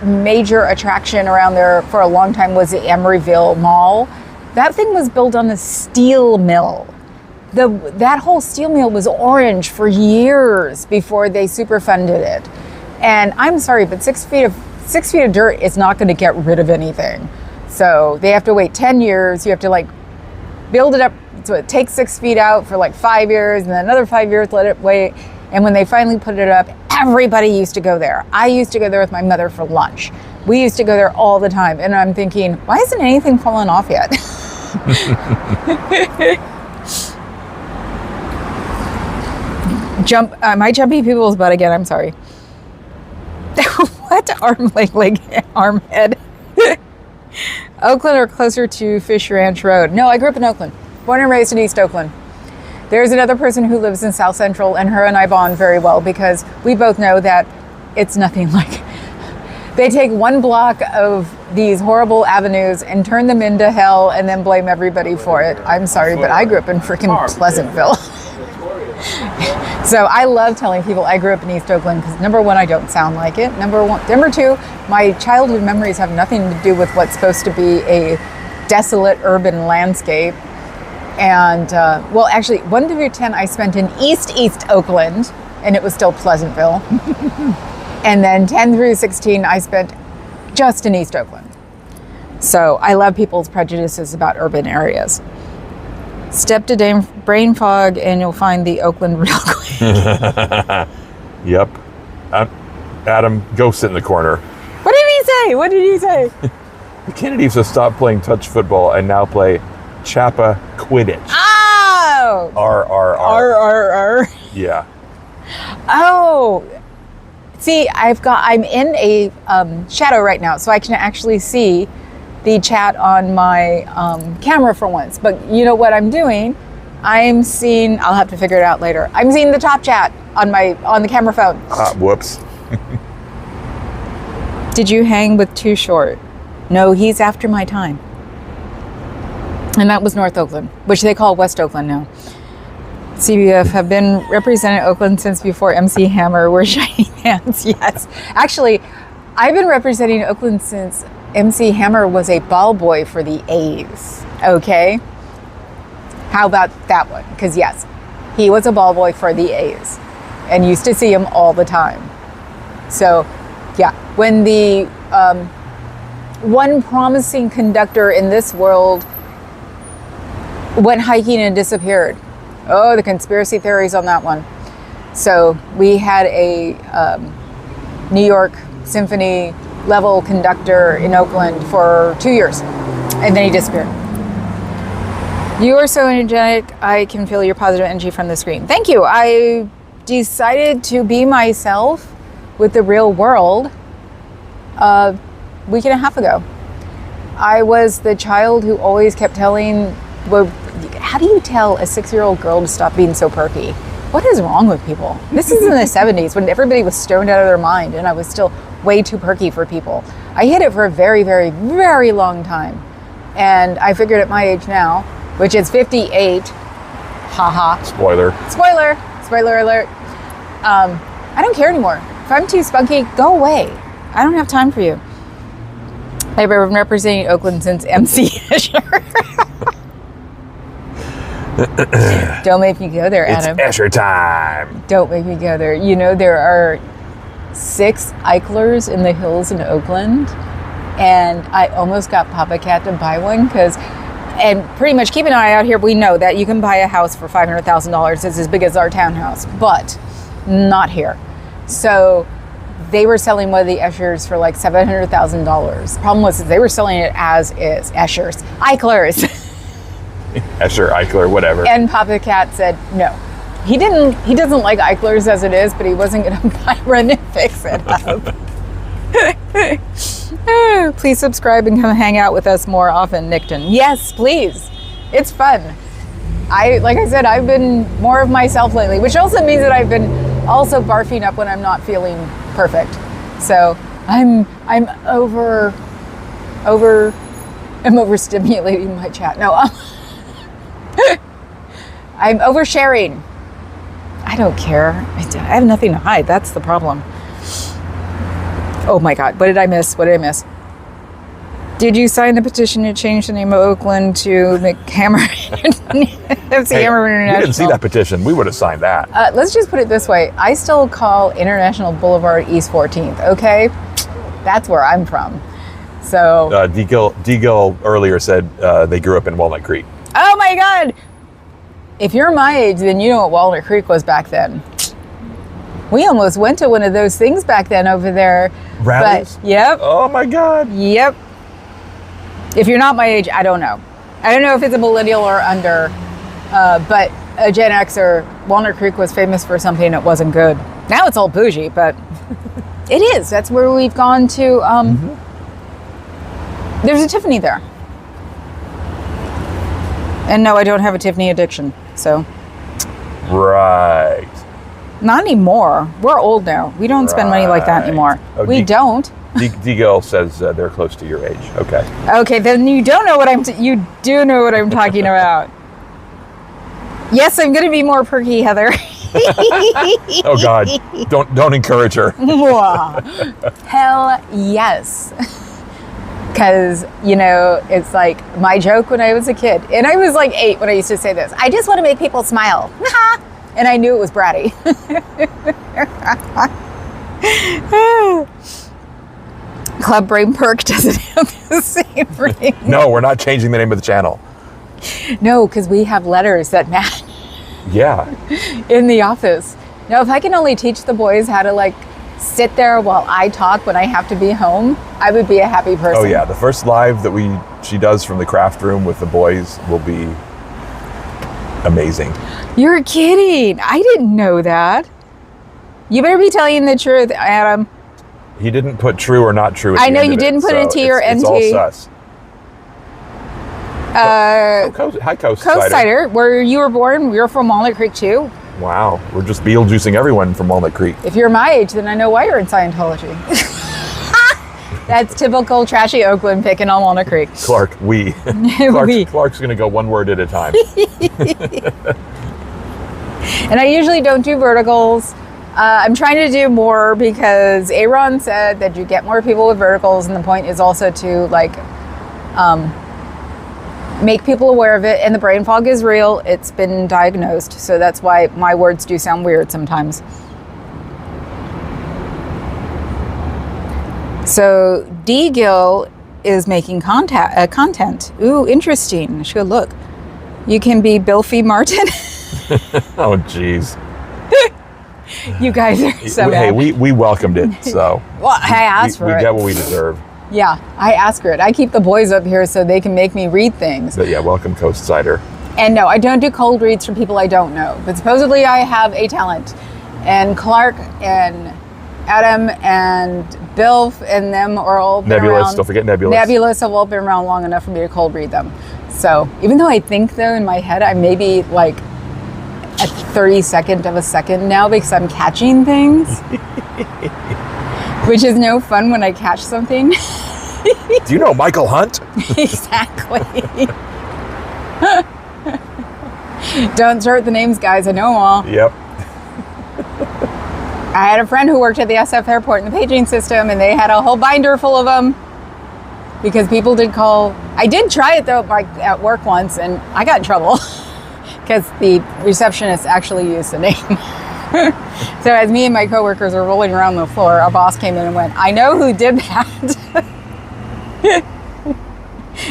Speaker 1: major attraction around there for a long time was the Emeryville Mall. That thing was built on a steel mill. That whole steel mill was orange for years before they superfunded it. And I'm sorry, but 6 feet of dirt is not going to get rid of anything. So they have to wait 10 years. You have to build it up. So it takes 6 feet out for 5 years, and then another 5 years, let it wait. And when they finally put it up, everybody used to go there. I used to go there with my mother for lunch. We used to go there all the time. And I'm thinking, why isn't anything fallen off yet? Am I jumping people's butt again? I'm sorry. What? Arm, leg, arm, head. Oakland or closer to Fish Ranch Road? No, I grew up in Oakland. Born and raised in East Oakland. There's another person who lives in South Central, and her and I bond very well because we both know that it's nothing like. They take one block of these horrible avenues and turn them into hell and then blame everybody for it. I'm sorry, but I grew up in freaking Pleasantville. So I love telling people I grew up in East Oakland because number one, I don't sound like it. Number two, my childhood memories have nothing to do with what's supposed to be a desolate urban landscape. And well, actually, 1 through 10 I spent in East Oakland, and it was still Pleasantville. And then 10 through 16 I spent just in East Oakland. So I love people's prejudices about urban areas. Step to brain fog and you'll find the Oakland real quick.
Speaker 2: Yep. Adam, go sit in the corner.
Speaker 1: What did he say? What did he say?
Speaker 2: The Kennedys have stopped playing touch football and now play Chappa Quidditch.
Speaker 1: Oh!
Speaker 2: R. Yeah.
Speaker 1: Oh! See, I'm in a shadow right now, so I can actually see the chat on my camera for once. But you know what I'm doing? I'm seeing, I'll have to figure it out later. I'm seeing the top chat on the camera phone.
Speaker 2: Whoops.
Speaker 1: Did you hang with Too Short? No, he's after my time. And that was North Oakland, which they call West Oakland now. CBF have been representing Oakland since before MC Hammer were shining hands. Yes. Actually, I've been representing Oakland since MC Hammer was a ball boy for the A's. Okay? How about that one? Because yes, he was a ball boy for the A's and used to see him all the time. So, yeah, when the one promising conductor in this world went hiking and disappeared. Oh, the conspiracy theories on that one. So we had a New York Symphony level conductor in Oakland for 2 years, and then he disappeared. You are so energetic. I can feel your positive energy from the screen. Thank you. I decided to be myself with the real world a week and a half ago. I was the child who always kept telling, well, how do you tell a 6-year-old girl to stop being so perky? What is wrong with people? This is in the 70s when everybody was stoned out of their mind and I was still way too perky for people. I hid it for a very, very, very long time. And I figured at my age now, which is 58, haha. Spoiler alert. I don't care anymore. If I'm too spunky, go away. I don't have time for you. I've been representing Oakland since MC Escher. Don't make me go there, Adam.
Speaker 2: It's Escher time.
Speaker 1: Don't make me go there. You know, there are 6 Eichlers in the hills in Oakland, and I almost got Papa Cat to buy one and pretty much keep an eye out here. We know that you can buy a house for $500,000. It's as big as our townhouse, but not here. So they were selling one of the Eschers for like $700,000. Problem was they were selling it as is. Eschers. Eichlers.
Speaker 2: Escher, Eichler, whatever.
Speaker 1: And Papa Cat said no. He doesn't like Eichlers as it is, but he wasn't going to buy one and fix it up. Please subscribe and come hang out with us more often, Nickton. Yes, please. It's fun. Like I said, I've been more of myself lately, which also means that I've been also barfing up when I'm not feeling perfect. So I'm overstimulating my chat. No, I'm oversharing. I don't care. I have nothing to hide. That's the problem. Oh my God. What did I miss? Did you sign the petition to change the name of Oakland to McHammer?
Speaker 2: We didn't see that petition. We would have signed that.
Speaker 1: Let's just put it this way. I still call International Boulevard East 14th, okay? That's where I'm from. So
Speaker 2: D-Gill earlier said they grew up in Walnut Creek.
Speaker 1: Oh my God! If you're my age, then you know what Walnut Creek was back then. We almost went to one of those things back then over there.
Speaker 2: Rallies?
Speaker 1: But, yep.
Speaker 2: Oh my God.
Speaker 1: Yep. If you're not my age, I don't know. I don't know if it's a millennial or under, but a Gen Xer, Walnut Creek was famous for something that wasn't good. Now it's all bougie, but it is. That's where we've gone to There's a Tiffany there. And no, I don't have a Tiffany addiction. So.
Speaker 2: Right.
Speaker 1: Not anymore. We're old now. We don't spend money like that anymore.
Speaker 2: Oh,
Speaker 1: we don't.
Speaker 2: D-Gill says they're close to your age. Okay.
Speaker 1: Okay, then you don't know what you do know what I'm talking about. Yes, I'm going to be more perky, Heather.
Speaker 2: Oh God! Don't encourage her.
Speaker 1: Hell yes. Because, it's like my joke when I was a kid. And I was like 8 when I used to say this. I just want to make people smile. And I knew it was bratty. Club Brain Perk doesn't have the same ring.
Speaker 2: No, we're not changing the name of the channel.
Speaker 1: No, because we have letters that match.
Speaker 2: Yeah.
Speaker 1: In the office. Now, if I can only teach the boys how to sit there while I talk when I have to be home, I would be a happy person.
Speaker 2: Oh yeah, the first live that she does from the craft room with the boys will be amazing.
Speaker 1: You're kidding. I didn't know that. You better be telling the truth, Adam.
Speaker 2: He didn't put true or not true at
Speaker 1: I
Speaker 2: the
Speaker 1: know
Speaker 2: end
Speaker 1: you
Speaker 2: of
Speaker 1: didn't put a T or NT.
Speaker 2: It's all sus. Hi, Coast
Speaker 1: Cider, where you were born, you're from Walnut Creek too.
Speaker 2: Wow, we're just Beetlejuicing everyone from Walnut Creek.
Speaker 1: If you're my age, then I know why you're in Scientology. That's typical trashy Oakland picking on Walnut Creek.
Speaker 2: Clark's going to go one word at a time.
Speaker 1: And I usually don't do verticals. I'm trying to do more because Aaron said that you get more people with verticals, and the point is also to make people aware of it. And the brain fog is real. It's been diagnosed, so that's why my words do sound weird sometimes. So D-Gill is making content. Ooh, interesting. I should look. You can be Bilfie Martin.
Speaker 2: Oh, jeez.
Speaker 1: You guys are so
Speaker 2: Hey,
Speaker 1: bad.
Speaker 2: we welcomed it, so.
Speaker 1: Well, I asked for it.
Speaker 2: We get what we deserve.
Speaker 1: Yeah, I asked for it. I keep the boys up here so they can make me read things.
Speaker 2: But yeah, welcome Coast Cider.
Speaker 1: And no, I don't do cold reads for people I don't know. But supposedly I have a talent. And Clark and Adam and Bill and them are all been
Speaker 2: Nebulous,
Speaker 1: around.
Speaker 2: don't forget Nebulous.
Speaker 1: Nebulous have all been around long enough for me to cold read them. So even though I think though in my head I'm maybe like a 32nd of a second now because I'm catching things. Which is no fun when I catch something.
Speaker 2: Do you know Michael Hunt?
Speaker 1: Exactly. Don't start the names, guys. I know them all.
Speaker 2: Yep.
Speaker 1: I had a friend who worked at the SF airport in the paging system, and they had a whole binder full of them because people did call. I did try it though, at work once, and I got in trouble because the receptionist actually used the name. So as me and my coworkers were rolling around the floor, our boss came in and went, "I know who did that."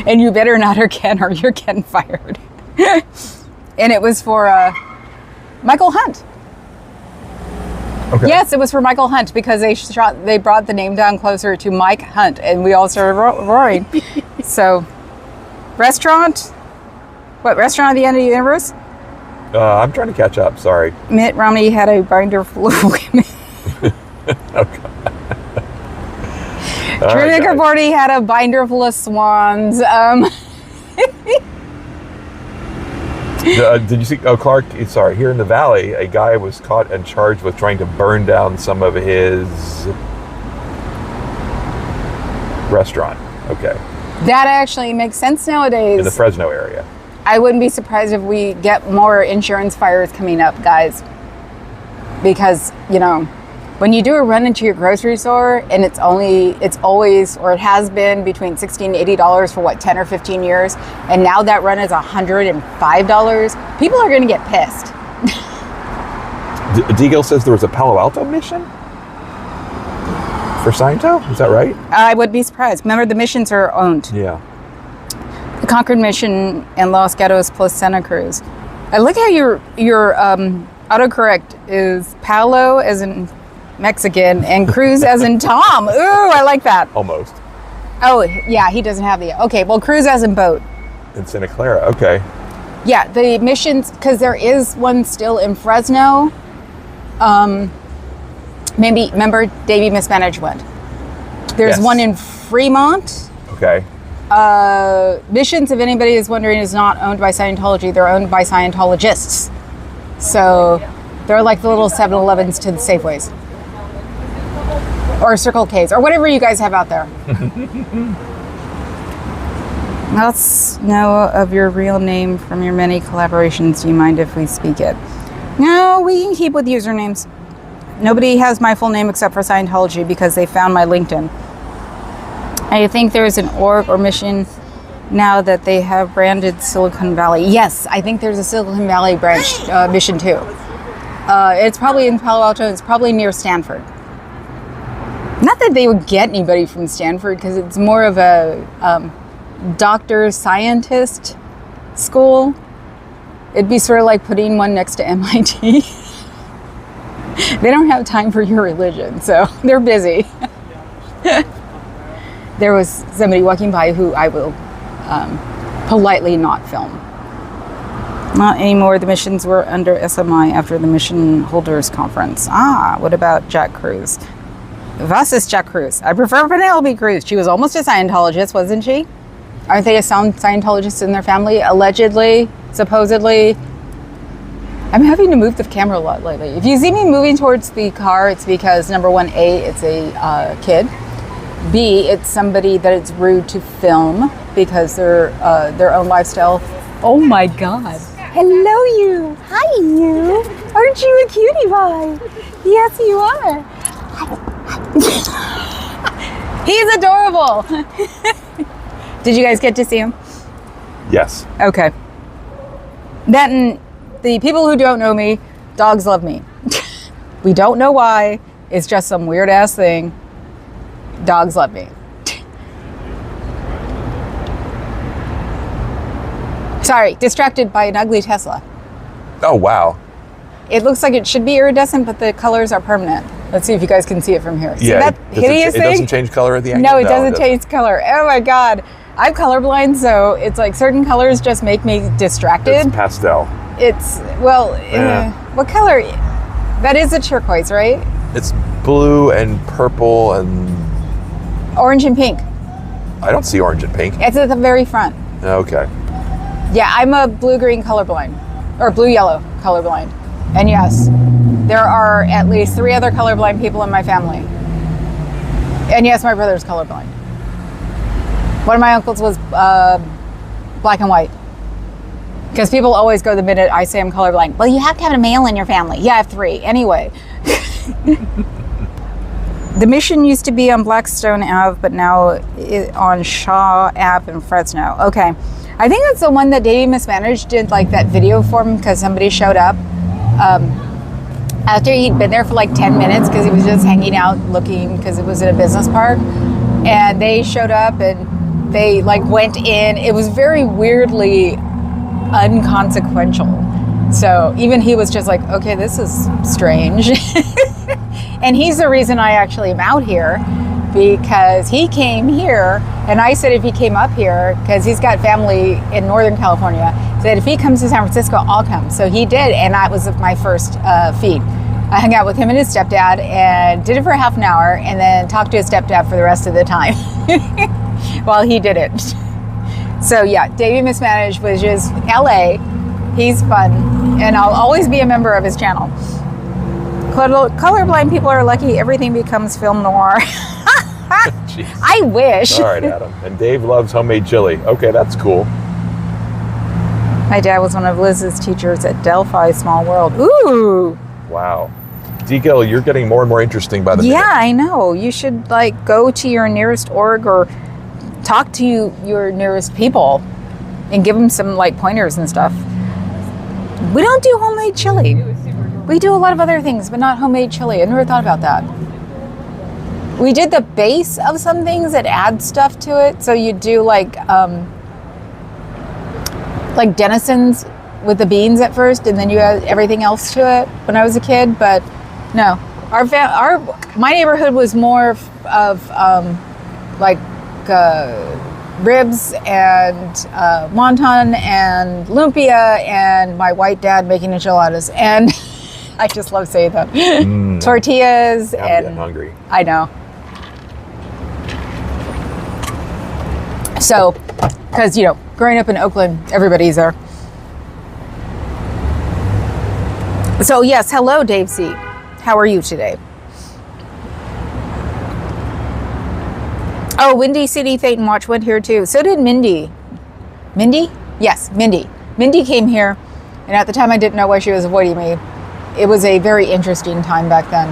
Speaker 1: And you better not again or you're getting fired. And it was for Michael Hunt.
Speaker 2: Okay.
Speaker 1: Yes, it was for Michael Hunt because they brought the name down closer to Mike Hunt and we all started roaring. So, restaurant? What, restaurant at the end of the universe?
Speaker 2: I'm trying to catch up, sorry.
Speaker 1: Mitt Romney had a binder full of women.
Speaker 2: Okay.
Speaker 1: Truman Capote had a binder full of swans.
Speaker 2: Did you see? Oh, Clark. Sorry. Here in the valley, a guy was caught and charged with trying to burn down some of his restaurant. Okay.
Speaker 1: That actually makes sense nowadays.
Speaker 2: In the Fresno area.
Speaker 1: I wouldn't be surprised if we get more insurance fires coming up, guys. Because, when you do a run into your grocery store and it's always, or it has been between $60 and $80 for 10 or 15 years. And now that run is $105. People are going to get pissed.
Speaker 2: D-Gill says there was a Palo Alto mission for Scientology. Is that right?
Speaker 1: I would be surprised. Remember, the missions are owned.
Speaker 2: Yeah.
Speaker 1: The Concord mission and Los Gatos plus Santa Cruz. I like how your autocorrect is Palo as in Mexican and Cruz as in Tom. Ooh, I like that.
Speaker 2: Almost.
Speaker 1: Oh, yeah, he doesn't have the... Okay, well, Cruz as in boat.
Speaker 2: In Santa Clara, okay.
Speaker 1: Yeah, the missions, because there is one still in Fresno. Maybe, remember, Davey mismanaged one. There's
Speaker 2: Yes.
Speaker 1: one in Fremont.
Speaker 2: Okay.
Speaker 1: Missions, if anybody is wondering, is not owned by Scientology. They're owned by Scientologists. So they're like the little 7-Elevens to the Safeways. Or Circle K's, or whatever you guys have out there. Let's know of your real name from your many collaborations. Do you mind if we speak it? No, we can keep with usernames. Nobody has my full name except for Scientology because they found my LinkedIn. I think there's an org or mission now that they have branded Silicon Valley. Yes, I think there's a Silicon Valley branch mission too. It's probably in Palo Alto. It's probably near Stanford. Not that they would get anybody from Stanford because it's more of a doctor scientist school. It'd be sort of like putting one next to MIT. They don't have time for your religion, so they're busy. There was somebody walking by who I will politely not film. Not anymore. The missions were under SMI after the mission holders conference. What about Jack Cruz? Versus Jack Cruz. I prefer Penelope Cruz. She was almost a Scientologist, wasn't she? Aren't they a Scientologist in their family? Allegedly, supposedly. I'm having to move the camera a lot lately. If you see me moving towards the car, it's because number one, A, it's a kid. B, it's somebody that it's rude to film because they're their own lifestyle. Oh my God. Hello you. Hi you. Aren't you a cutie pie? Yes you are. He's adorable. Did you guys get to see him?
Speaker 2: Yes.
Speaker 1: Okay. Then the people who don't know me, dogs love me. We don't know why. It's just some weird ass thing. Dogs love me. Sorry, distracted by an ugly Tesla.
Speaker 2: Oh, wow.
Speaker 1: It looks like it should be iridescent, but the colors are permanent. Let's see if you guys can see it from here. See
Speaker 2: Yeah,
Speaker 1: that hideous
Speaker 2: it
Speaker 1: thing?
Speaker 2: doesn't change color at the end?
Speaker 1: No, it doesn't change color. Oh my God. I'm colorblind, so it's like certain colors just make me distracted.
Speaker 2: It's pastel.
Speaker 1: It's, well, what color? That is a turquoise, right?
Speaker 2: It's blue and purple and...
Speaker 1: Orange and pink.
Speaker 2: I don't see orange and pink.
Speaker 1: It's at the very front.
Speaker 2: Okay.
Speaker 1: Yeah, I'm a blue-green colorblind, or blue-yellow colorblind. And yes, there are at least 3 other colorblind people in my family. And yes, my brother's colorblind. One of my uncles was black and white. Because people always go the minute I say I'm colorblind. Well, you have to have a male in your family. Yeah, I have 3. Anyway. The mission used to be on Blackstone Ave, but now on Shaw Ave in Fresno. Okay. I think that's the one that Dating Mismanaged did like that video for him because somebody showed up after he'd been there for like 10 minutes because he was just hanging out looking because it was in a business park. And they showed up and they like went in. It was very weirdly unconsequential. So even he was just like, okay, this is strange. And he's the reason I actually am out here because he came here and I said if he came up here, because he's got family in Northern California, said if he comes to San Francisco, I'll come. So he did, and that was my first feed. I hung out with him and his stepdad and did it for half an hour and then talked to his stepdad for the rest of the time while he did it. So yeah, Dating Mismanaged was just LA. He's fun, and I'll always be a member of his channel. Colorblind people are lucky everything becomes film noir. I wish.
Speaker 2: All right, Adam. And Dave loves homemade chili. Okay, that's cool.
Speaker 1: My dad was one of Liz's teachers at Delphi Small World. Ooh.
Speaker 2: Wow. Deagle, you're getting more and more interesting by the minute.
Speaker 1: Yeah, I know. You should like go to your nearest org or talk to your nearest people and give them some like pointers and stuff. We don't do homemade chili. We do a lot of other things, but not homemade chili. I never thought about that. We did the base of some things that add stuff to it. So you do like Denison's with the beans at first, and then you add everything else to it when I was a kid. But no, my neighborhood was more of ribs and wonton and lumpia and my white dad making enchiladas. And I just love saying that. Tortillas.
Speaker 2: I'm hungry.
Speaker 1: I know. So, because, growing up in Oakland, everybody's there. So, yes, hello, Dave C. How are you today? Oh, Windy City Fate and Watch went here too. So did Mindy. Mindy? Yes, Mindy. Mindy came here, and at the time I didn't know why she was avoiding me. It was a very interesting time back then.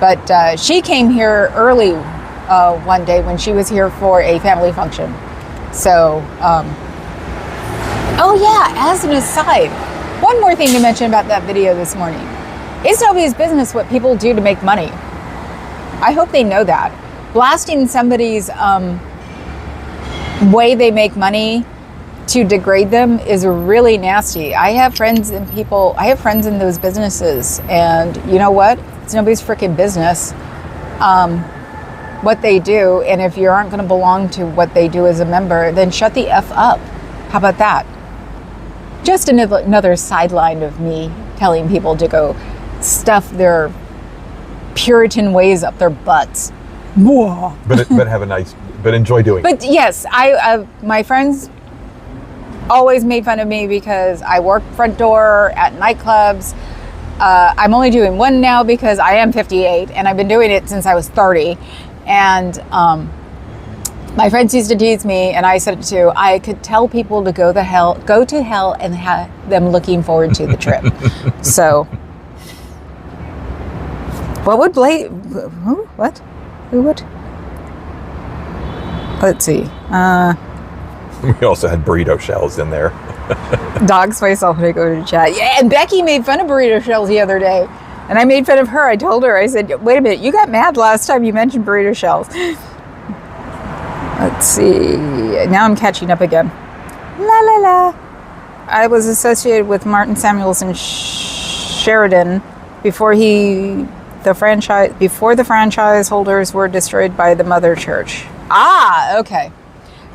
Speaker 1: But she came here early one day when she was here for a family function. So, oh yeah, as an aside, one more thing to mention about that video this morning. It's nobody's business what people do to make money. I hope they know that. Blasting somebody's way they make money to degrade them is really nasty. I have friends in those businesses, and you know what? It's nobody's freaking business what they do, and if you aren't going to belong to what they do as a member, then shut the F up. How about that? Just another sideline of me telling people to go stuff their Puritan ways up their butts.
Speaker 2: But enjoy doing it.
Speaker 1: But yes, my friends always made fun of me because I work front door at nightclubs. I'm only doing one now because I am 58 and I've been doing it since I was 30. And my friends used to tease me, and I said it too. I could tell people to go to hell and have them looking forward to the trip. So, what would what? Who would? Let's see.
Speaker 2: We also had burrito shells in there.
Speaker 1: Dogs myself when I go to chat. Yeah, and Becky made fun of burrito shells the other day. And I made fun of her. I told her, I said, wait a minute, you got mad last time you mentioned burrito shells. Let's see. Now I'm catching up again. La la la. I was associated with Martin Samuelson Sheridan before the franchise holders were destroyed by the mother church. Ah, okay.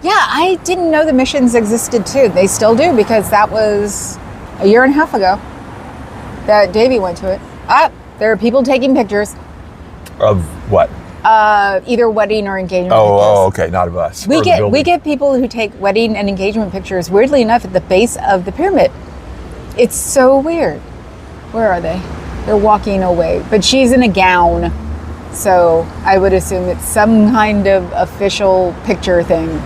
Speaker 1: Yeah, I didn't know the missions existed too. They still do, because that was a year and a half ago that Davey went to it. There are people taking pictures.
Speaker 2: Of what?
Speaker 1: Either wedding or engagement pictures.
Speaker 2: Oh, okay, not of us.
Speaker 1: We get people who take wedding and engagement pictures, weirdly enough, at the base of the pyramid. It's so weird. Where are they? They're walking away. But she's in a gown, so I would assume it's some kind of official picture thing.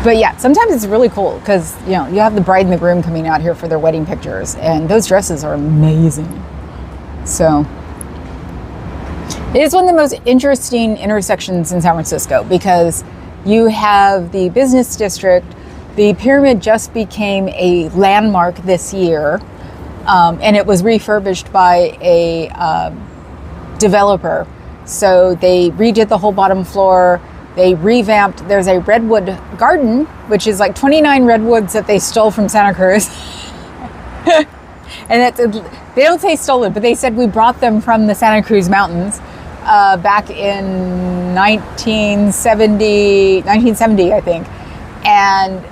Speaker 1: But yeah, sometimes it's really cool because, you have the bride and the groom coming out here for their wedding pictures, and those dresses are amazing. So it is one of the most interesting intersections in San Francisco because you have the business district. The pyramid just became a landmark this year, and it was refurbished by a developer. So they redid the whole bottom floor. They revamped. There's a redwood garden, which is like 29 redwoods that they stole from Santa Cruz. And they don't say stolen, but they said we brought them from the Santa Cruz Mountains back in 1970, I think. And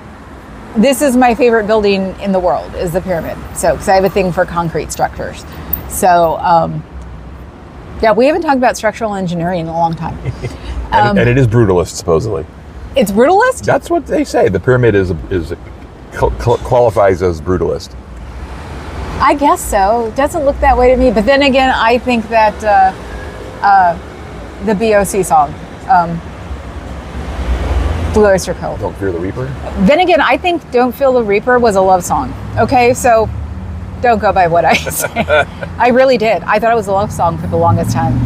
Speaker 1: this is my favorite building in the world, is the pyramid. So, because I have a thing for concrete structures. So, yeah, we haven't talked about structural engineering in a long time.
Speaker 2: And it is brutalist, supposedly.
Speaker 1: It's brutalist?
Speaker 2: That's what they say. The pyramid qualifies as brutalist.
Speaker 1: I guess so. It doesn't look that way to me. But then again, I think that the BOC song, Blue Oyster Cult.
Speaker 2: Don't Fear the Reaper?
Speaker 1: Then again, I think Don't Feel the Reaper was a love song. Okay, so don't go by what I say. I really did. I thought it was a love song for the longest time.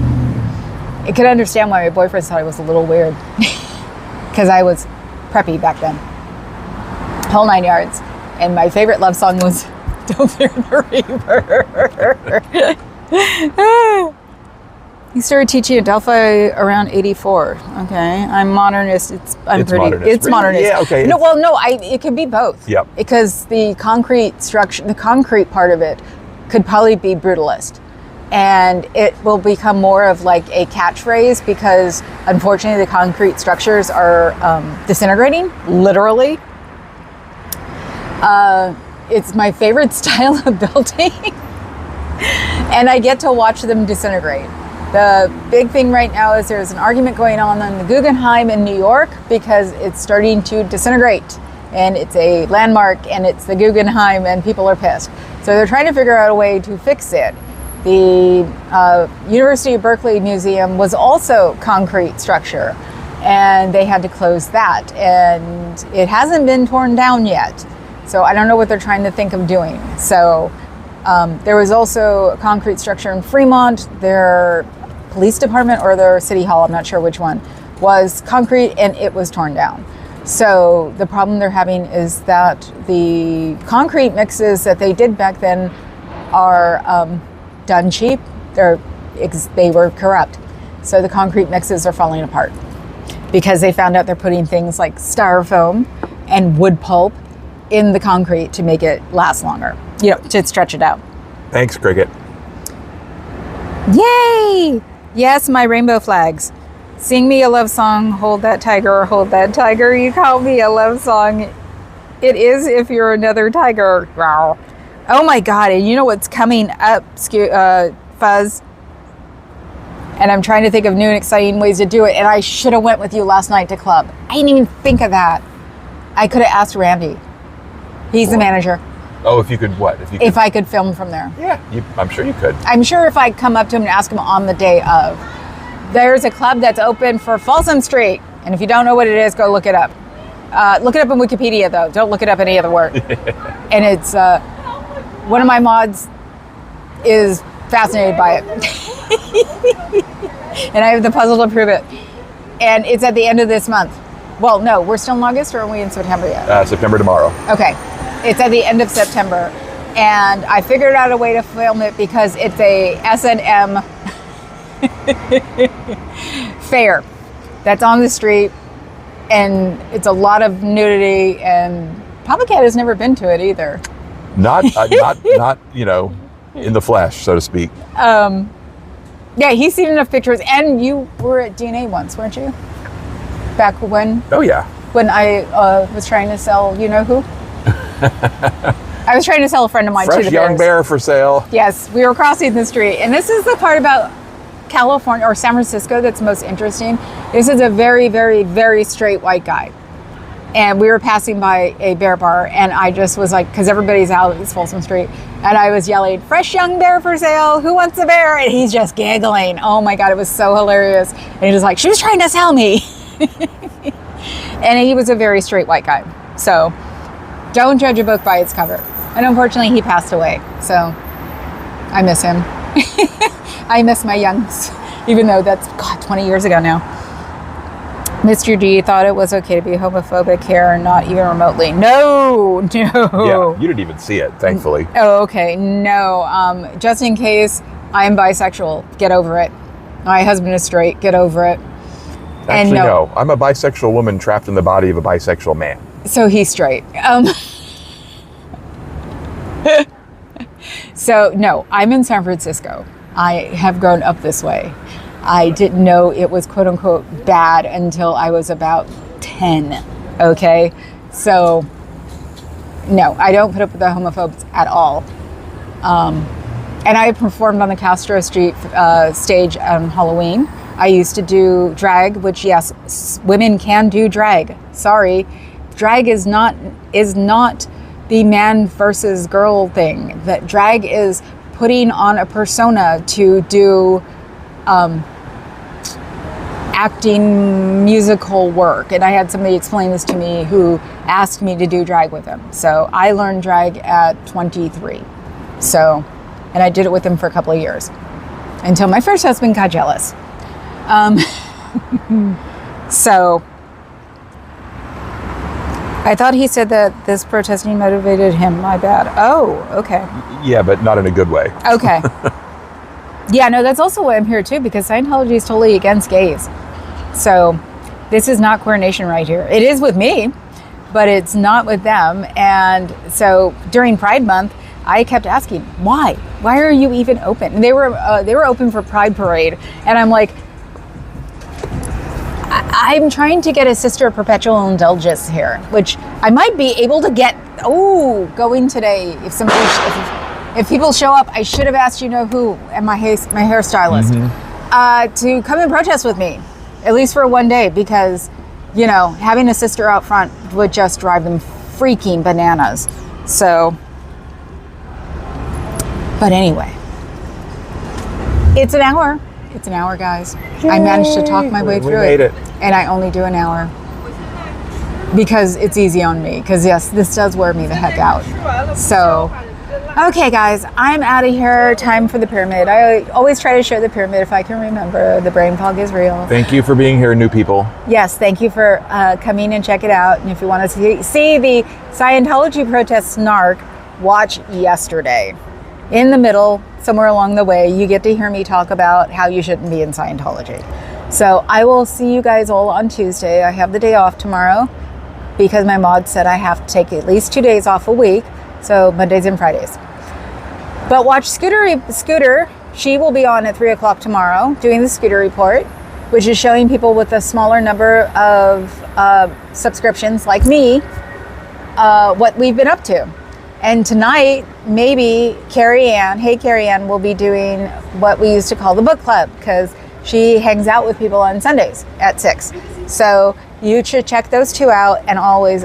Speaker 1: I could understand why my boyfriend thought it was a little weird. Because I was preppy back then. Whole 9 yards. And my favorite love song was Don't Fear the Reaper. He started teaching at Delphi around 84. Okay, I'm modernist. It's modernist. It's modernist.
Speaker 2: Yeah, okay.
Speaker 1: No, it could be both.
Speaker 2: Yep.
Speaker 1: Because the concrete structure, the concrete part of it, could probably be brutalist, and it will become more of like a catchphrase because, unfortunately, the concrete structures are disintegrating, literally. It's my favorite style of building, and I get to watch them disintegrate. The big thing right now is there's an argument going on the Guggenheim in New York because it's starting to disintegrate. And it's a landmark, and it's the Guggenheim, and people are pissed. So they're trying to figure out a way to fix it. The University of Berkeley Museum was also concrete structure, and they had to close that. And it hasn't been torn down yet. So I don't know what they're trying to think of doing. So there was also a concrete structure in Fremont. Their police department or their city hall, I'm not sure which one, was concrete, and it was torn down. So the problem they're having is that the concrete mixes that they did back then are done cheap. They were corrupt. So the concrete mixes are falling apart because they found out they're putting things like styrofoam and wood pulp in the concrete to make it last longer, to stretch it out.
Speaker 2: Thanks, Cricket.
Speaker 1: Yay! Yes, my rainbow flags. Sing me a love song, hold that tiger, hold that tiger. You call me a love song. It is if you're another tiger. Wow. Oh my God, and you know what's coming up, Fuzz? And I'm trying to think of new and exciting ways to do it, and I should have went with you last night to club. I didn't even think of that. I could have asked Randy. He's the manager.
Speaker 2: Oh, if you could what?
Speaker 1: If I could film from there.
Speaker 2: Yeah, I'm sure you could.
Speaker 1: I'm sure if I come up to him and ask him on the day of. There's a club that's open for Folsom Street. And if you don't know what it is, go look it up. Look it up in Wikipedia, though. Don't look it up any other word. And it's, one of my mods is fascinated by it. And I have the puzzle to prove it. And it's at the end of this month. Well, no, we're still in August, or are we in September yet?
Speaker 2: September tomorrow.
Speaker 1: Okay. It's at the end of September. And I figured out a way to film it because it's a S&M fair that's on the street, and it's a lot of nudity, and Papa Cat has never been to it either.
Speaker 2: Not in the flesh, so to speak.
Speaker 1: Yeah, he's seen enough pictures, and you were at DNA once, weren't you? Back when?
Speaker 2: Oh yeah.
Speaker 1: When I was trying to sell, you know who? I was trying to sell a friend of mine
Speaker 2: Fresh
Speaker 1: to the
Speaker 2: young
Speaker 1: bears.
Speaker 2: bear for sale.
Speaker 1: Yes, we were crossing the street, and this is the part about California or San Francisco that's most interesting. This is a very, very, very straight white guy. And we were passing by a bear bar, and I just was like, because everybody's out, it's Folsom Street, and I was yelling, "Fresh young bear for sale, who wants a bear?" And he's just giggling. Oh my God, it was so hilarious. And he was like, "She was trying to sell me." And he was a very straight white guy. So don't judge a book by its cover. And unfortunately, he passed away. So I miss him. I miss my youngs, even though that's, 20 years ago now. Mr. D thought it was okay to be homophobic here, not even remotely. No.
Speaker 2: Yeah, you didn't even see it, thankfully.
Speaker 1: Oh, okay. No. Just in case, I am bisexual. Get over it. My husband is straight. Get over it.
Speaker 2: Actually, no. I'm a bisexual woman trapped in the body of a bisexual man.
Speaker 1: So he's straight. So, no, I'm in San Francisco. I have grown up this way. I didn't know it was quote unquote bad until I was about 10. Okay. So no, I don't put up with the homophobes at all. And I performed on the Castro Street stage on Halloween. I used to do drag, which yes, women can do drag. Sorry. Drag is not the man versus girl thing. That drag is putting on a persona to do acting musical work. And I had somebody explain this to me who asked me to do drag with him. So I learned drag at 23. So, and I did it with him for a couple of years until my first husband got jealous. So I thought he said that this protesting motivated him. My bad. Oh, okay.
Speaker 2: Yeah, but not in a good way.
Speaker 1: Okay. Yeah, no, that's also why I'm here too, because Scientology is totally against gays. So this is not queer nation right here. It is with me, but it's not with them. And so during Pride Month, I kept asking, why? Why are you even open? And they were open for Pride Parade. And I'm like, I'm trying to get a Sister of Perpetual Indulgence here, which I might be able to get, going today. If people show up, I should have asked who and my hairstylist. to come and protest with me, at least for one day, because, you know, having a sister out front would just drive them freaking bananas. So, but anyway, it's an hour. It's an hour, guys. I managed to talk my way through
Speaker 2: made it.
Speaker 1: and I only do an hour because it's easy on me. Because yes, this does wear me the heck out. So, okay, guys, I'm out of here. Time for the pyramid. I always try to show the pyramid if I can remember. The brain fog is real.
Speaker 2: Thank you for being here, new people.
Speaker 1: Yes, thank you for coming and check it out. And if you want to see the Scientology protest snark, watch yesterday. In the middle, somewhere along the way, you get to hear me talk about how you shouldn't be in Scientology. So I will see you guys all on Tuesday. I have the day off tomorrow because my mod said I have to take at least 2 days off a week. So Mondays and Fridays. But watch Scooter. She will be on at 3 o'clock tomorrow doing the Scooter report, which is showing people with a smaller number of subscriptions like me what we've been up to. And tonight, maybe Carrie Ann will be doing what we used to call the book club, because she hangs out with people on Sundays at 6. So you should check those two out, and always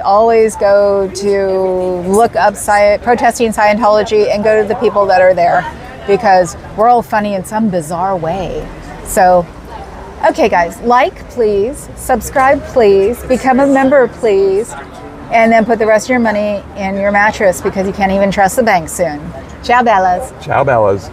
Speaker 1: go to look up protesting Scientology and go to the people that are there, because we're all funny in some bizarre way. So, okay guys, like please, subscribe please, become a member please, and then put the rest of your money in your mattress because you can't even trust the bank soon. Ciao, Bellas.
Speaker 2: Ciao, Bellas.